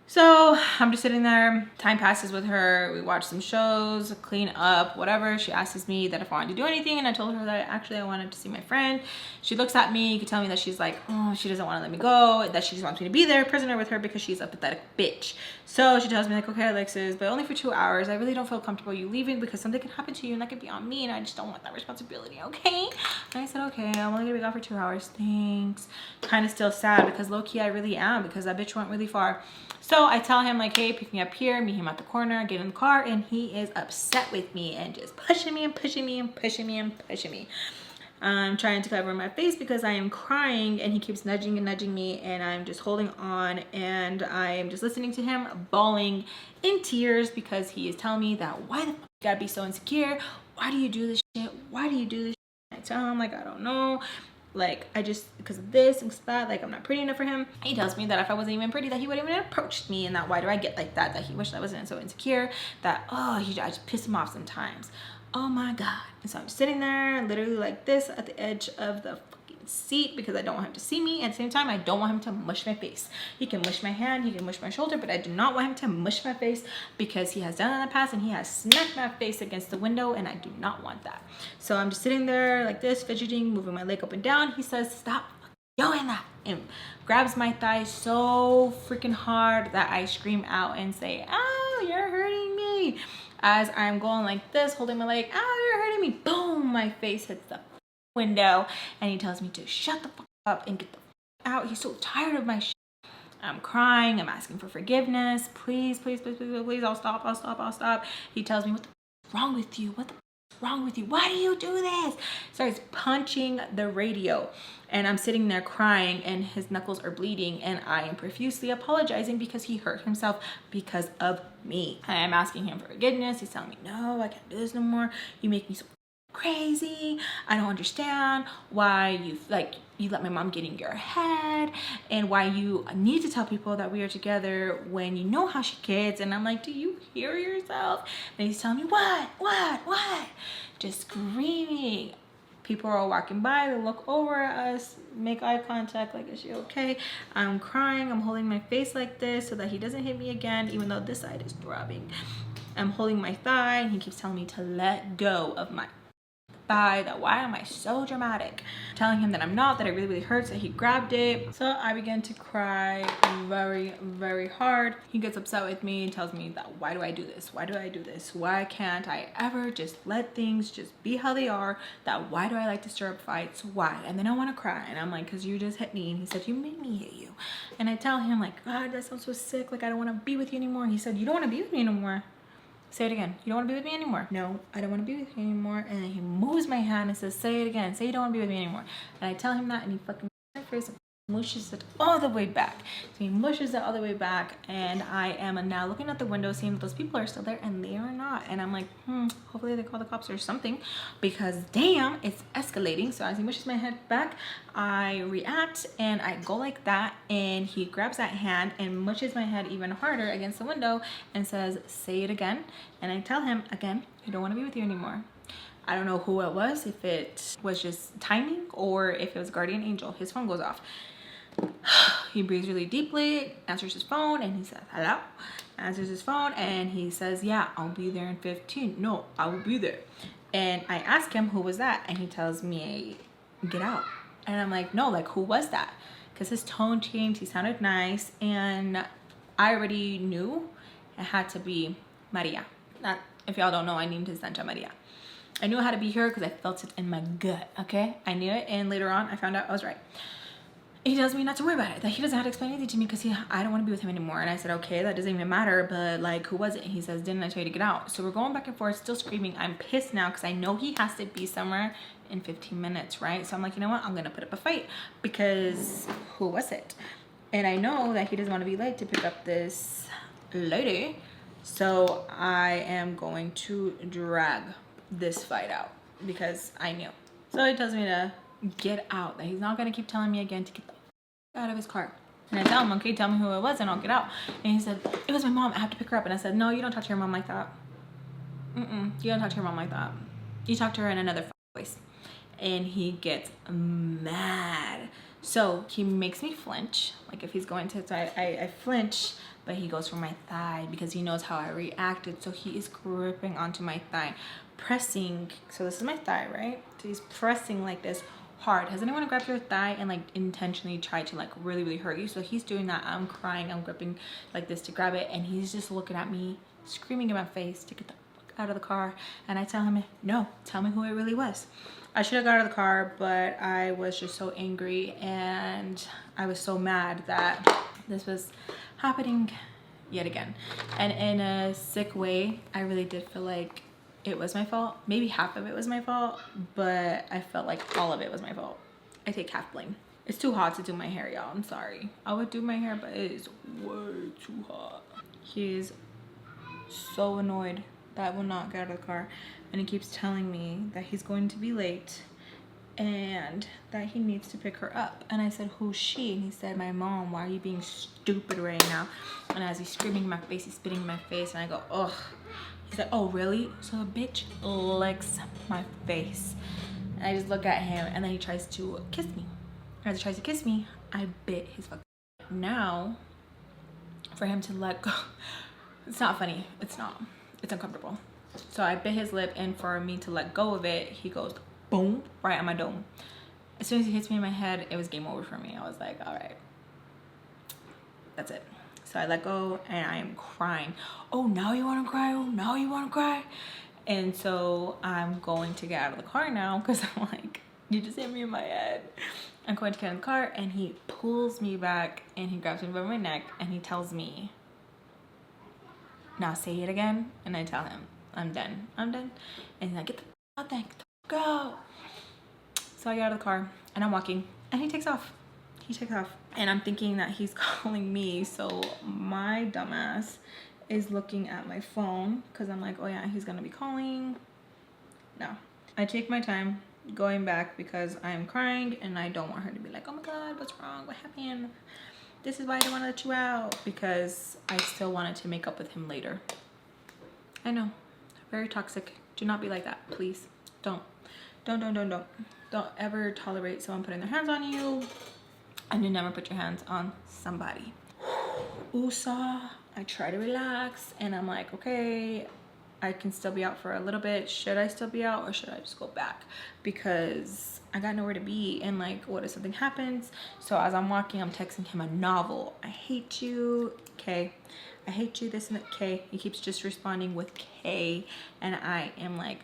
So I'm just sitting there, time passes with her, we watch some shows, clean up, whatever. She asks me that if I wanted to do anything, and I told her that actually I wanted to see my friend. She looks at me, you can tell me that she's like, oh, she doesn't want to let me go, that she just wants me to be there, prisoner with her, because she's a pathetic bitch. So she tells me like, okay, Alexis, but only for 2 hours. I really don't feel comfortable you leaving, because something can happen to you and that could be on me, and I just don't want that responsibility, okay? And I said, okay, I'm only gonna be gone for 2 hours, thanks. Kind of still sad, because low-key I really am, because that bitch went really far. So I tell him like, hey, pick me up here, meet him at the corner, get in the car, and he is upset with me and just pushing me and pushing me and pushing me and pushing me. I'm trying to cover my face because I am crying, and he keeps nudging and nudging me, and I'm just holding on, and I am just listening to him bawling in tears, because he is telling me that why the fuck you gotta be so insecure? Why do you do this shit? Why do you do this shit? I tell him like, I don't know. Like, I just, because of this and that, like, I'm not pretty enough for him. He tells me that if I wasn't even pretty, that he wouldn't even approach me, and that why do I get like that, that he wished I wasn't so insecure, that, oh, I just piss him off sometimes. Oh my god. And so I'm sitting there literally like this at the edge of the fucking seat, because I don't want him to see me. At the same time, I don't want him to mush my face. He can mush my hand, he can mush my shoulder, but I do not want him to mush my face, because he has done it in the past, and he has smacked my face against the window, and I do not want that. So I'm just sitting there like this, fidgeting, moving my leg up and down. He says, stop doing that, and grabs my thigh so freaking hard that I scream out and say, oh, you're hurting me. As I'm going like this, holding my leg, oh, you're hurting me. Boom, my face hits the window, and he tells me to shut the fuck up and get the fuck out. He's so tired of my shit. I'm crying, I'm asking for forgiveness. Please, please, please, please, please, I'll stop. He tells me, what the fuck is wrong with you? What the fuck is wrong with you? Why do you do this? Starts punching the radio, and I'm sitting there crying, and his knuckles are bleeding, and I am profusely apologizing because he hurt himself because of me. I am asking him for forgiveness. He's telling me, no, I can't do this no more. You make me so crazy. I don't understand why you let my mom get in your head, and why you need to tell people that we are together when you know how she gets. And I'm like, do you hear yourself? And he's telling me, what? Just screaming. People are walking by, they look over at us, make eye contact, like, is she okay? I'm crying, I'm holding my face like this so that he doesn't hit me again, even though this side is throbbing. I'm holding my thigh, and he keeps telling me to let go of my thigh, that why am I so dramatic? Telling him that I'm not, that it really, really hurts, that he grabbed it. So I began to cry very, very hard. He gets upset with me and tells me that why do I do this? Why do I do this? Why can't I ever just let things just be how they are? That why do I like to stir up fights? Why? And then I want to cry, and I'm like, because you just hit me. And he said, you made me hit you. And I tell him like, God, that sounds so sick, like I don't want to be with you anymore. And he said, you don't want to be with me anymore? Say it again. You don't want to be with me anymore? No, I don't want to be with you anymore. And then he moves my hand and says, say it again. Say you don't want to be with me anymore. And I tell him that, and he fucking my face and mushes it all the way back. So he mushes it all the way back, and I am now looking at the window, seeing that those people are still there, and they are not. And I'm like, hopefully they call the cops or something, because damn, it's escalating. So as he mushes my head back, I react, and I go like that, and he grabs that hand and mushes my head even harder against the window and says, say it again. And I tell him again, I don't want to be with you anymore. I don't know who it was, if it was just timing or if it was guardian angel. His phone goes off. He breathes really deeply, answers his phone, and he says, hello. Answers his phone, and he says, yeah, I'll be there in 15. No, I will be there. And I ask him, who was that? And he tells me, get out. And I'm like, no, like, who was that? Because his tone changed, he sounded nice, and I already knew it had to be Maria. That, if y'all don't know, I named his Santa Maria. I knew it had to be her because I felt it in my gut, okay? I knew it, and later on, I found out I was right. He tells me not to worry about it, that he doesn't have to explain anything to me because I don't want to be with him anymore. And I said, okay, that doesn't even matter, but like, who was it? He says, didn't I tell you to get out? So we're going back and forth, still screaming. I'm pissed now because I know he has to be somewhere in 15 minutes, right? So I'm like, you know what? I'm going to put up a fight because who was it? And I know that he doesn't want to be late to pick up this lady. So I am going to drag this fight out because I knew. So he tells me to get out, that he's not going to keep telling me again to get the out of his car. And I tell him, okay, tell me who it was and I'll get out. And he said, it was my mom, I have to pick her up. And I said, no, you don't talk to your mom like that. You don't talk to your mom like that. You talk to her in another voice. And he gets mad. So he makes me flinch. Like if he's going to, so I flinch, but he goes for my thigh because he knows how I reacted. So he is gripping onto my thigh, pressing. So this is my thigh, right? So he's pressing like this hard. Has anyone grabbed your thigh and like intentionally tried to like really hurt you? So he's doing that. I'm crying, I'm gripping like this to grab it, and he's just looking at me, screaming in my face to get the fuck out of the car. And I tell him, no, tell me who it really was. I should have got out of the car, but I was just so angry and I was so mad that this was happening yet again. And in a sick way, I really did feel like it was my fault. Maybe half of it was my fault, but I felt like all of it was my fault. I take half blame. It's too hot to do my hair, y'all. I'm sorry. I would do my hair, but it is way too hot. He's so annoyed that I will not get out of the car. And he keeps telling me that he's going to be late and that he needs to pick her up. And I said, who's she? And he said, my mom. Why are you being stupid right now? And as he's screaming in my face, he's spitting in my face, and I go, ugh. He's like, oh, really? So the bitch licks my face. And I just look at him, and then he tries to kiss me. As he tries to kiss me, I bit his fucking lip. Now, for him to let go, it's not funny. It's not. It's uncomfortable. So I bit his lip, and for me to let go of it, he goes, boom, right on my dome. As soon as he hits me in my head, it was game over for me. I was like, all right, that's it. So I let go and I am crying. Oh, now you want to cry? Oh, now you want to cry? And so I'm going to get out of the car now because I'm like, you just hit me in my head. I'm going to get in the car, and he pulls me back and he grabs me by my neck and he tells me, now say it again. And I tell him, I'm done. I'm done. And he's like, get the out there, go. So I get out of the car and I'm walking and he takes off. He takes off. And I'm thinking that he's calling me. So my dumbass is looking at my phone because I'm like, oh yeah, he's gonna be calling. No. I take my time going back because I am crying and I don't want her to be like, oh my God, what's wrong? What happened? This is why I don't want to let you out, because I still wanted to make up with him later. I know. Very toxic. Do not be like that, please. Don't ever tolerate someone putting their hands on you, and you never put your hands on somebody. USA, I try to relax, and I'm like, okay, I can still be out for a little bit. Should I still be out, or should I just go back? Because I got nowhere to be, and like, what if something happens? So as I'm walking, I'm texting him a novel. I hate you, K. I hate you, this and that, K. He keeps just responding with K, and I am like,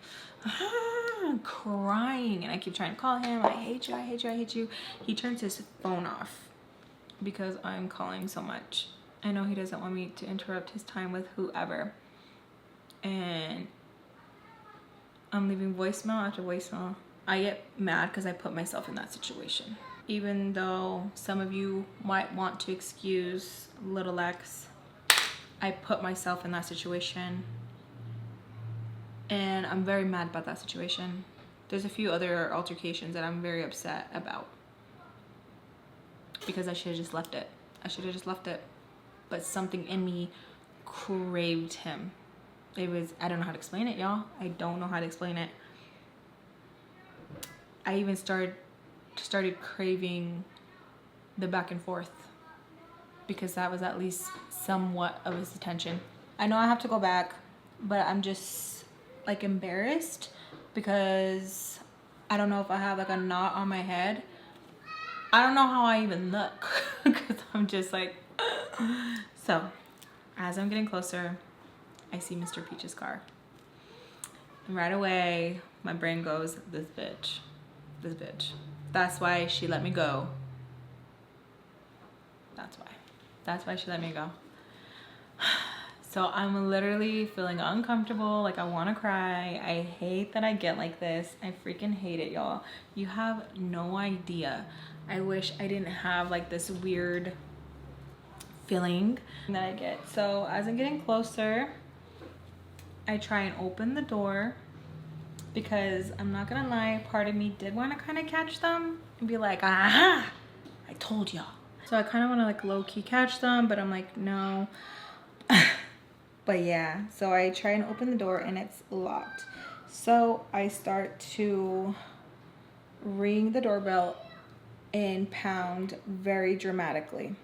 crying, and I keep trying to call him. I hate you, I hate you, I hate you. He turns his phone off because I'm calling so much. I know he doesn't want me to interrupt his time with whoever, and I'm leaving voicemail after voicemail. I get mad because I put myself in that situation. Even though some of you might want to excuse little X, I put myself in that situation, and I'm very mad about that situation. There's a few other altercations that I'm very upset about because I should have just left it. I should have just left it. But something in me craved him. It was, I don't know how to explain it, y'all. I don't know how to explain it. I even started craving the back and forth because that was at least somewhat of his attention. I know I have to go back, but I'm just like embarrassed because I don't know if I have like a knot on my head I don't know how I even look because I'm just like, so as I'm getting closer, I see Mr. Peach's car. And right away, my brain goes, this bitch. That's why she let me go. That's why she let me go. So I'm literally feeling uncomfortable, like I want to cry. I hate that I get like this. I freaking hate it, y'all. You have no idea. I wish I didn't have like this weird feeling that I get. So as I'm getting closer, I try and open the door because I'm not gonna lie, part of me did want to kind of catch them and be like, aha, I told y'all. So I kind of want to like low-key catch them, but I'm like, no. But yeah, so I try and open the door and it's locked. So I start to ring the doorbell and pound very dramatically.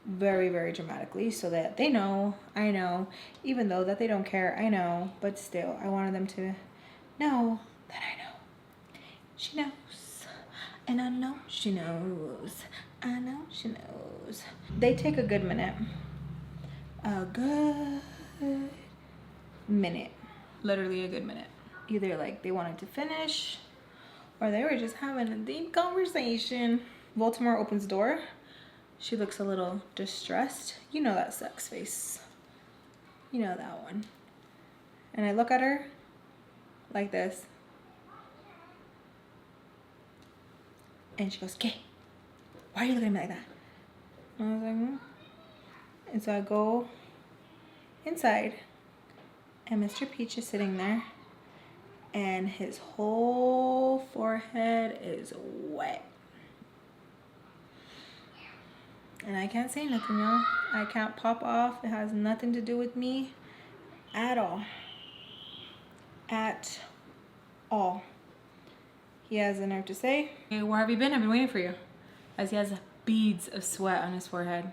Very, very dramatically so that they know, I know, even though that they don't care, I know, but still, I wanted them to know that I know. She knows. And I know she knows. I know she knows. They take a good minute. A good minute. Literally a good minute. Either like they wanted to finish or they were just having a deep conversation. Baltimore opens the door. She looks a little distressed. You know that sex face. You know that one. And I look at her like this. And she goes, "Kay, why are you looking at me like that?" And I was like, hmm. And so I go inside and Mr. Peach is sitting there and his whole forehead is wet. And I can't say nothing, y'all. I can't pop off. It has nothing to do with me at all. At all. He has the nerve to say, "Hey, where have you been? I've been waiting for you." As he has beads of sweat on his forehead.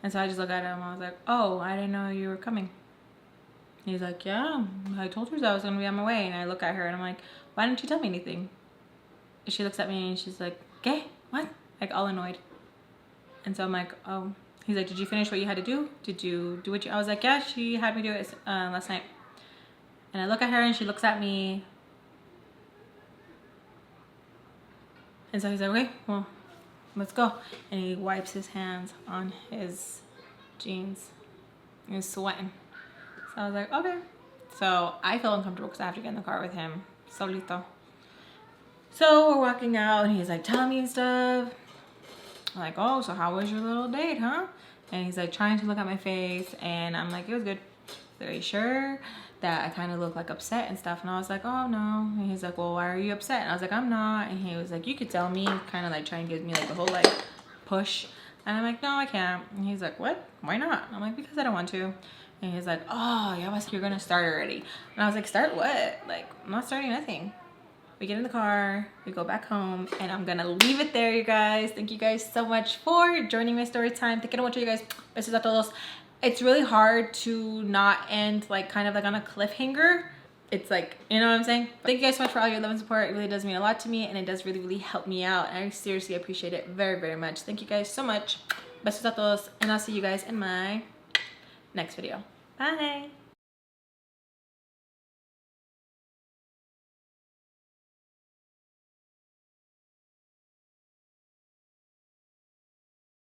And so I just look at him. I was like, "Oh, I didn't know you were coming." He's like, "Yeah, I told her that I was going to be on my way." And I look at her and I'm like, "Why didn't you tell me anything?" And she looks at me and she's like, "Gay? What?" Like all annoyed. And so I'm like, "Oh." He's like, "Did you finish what you had to do? Did you do what you..." I was like, "Yeah, she had me do it last night." And I look at her and she looks at me. And so he's like, "Okay, well, let's go." And he wipes his hands on his jeans. He's sweating. So I was like, okay. So I feel uncomfortable because I have to get in the car with him. Solito. So we're walking out and he's like telling me and stuff. I'm like, "Oh, so how was your little date, huh?" And he's like trying to look at my face and I'm like, "It was good." "Are you sure?" That I kind of look like upset and stuff. And I was like, "Oh no." And he's like, "Well, why are you upset?" And I was like, "I'm not." And he was like, "You could tell me." Kind of like trying to give me like the whole like push. And I'm like, "No, I can't." And he's like, "What? Why not?" And I'm like, "Because I don't want to." And he's like, "Oh, yeah, you're gonna start already." And I was like, "Start what?" Like, I'm not starting nothing. We get in the car, we go back home, and I'm gonna leave it there, you guys. Thank you guys so much for joining my story time. Te quiero mucho, you guys. Besos a todos. It's really hard to not end like kind of like on a cliffhanger. It's like, you know what I'm saying? Thank you guys so much for all your love and support. It really does mean a lot to me, and it does really, really help me out. And I seriously appreciate it very, very much. Thank you guys so much. Besos a todos, and I'll see you guys in my next video. Bye.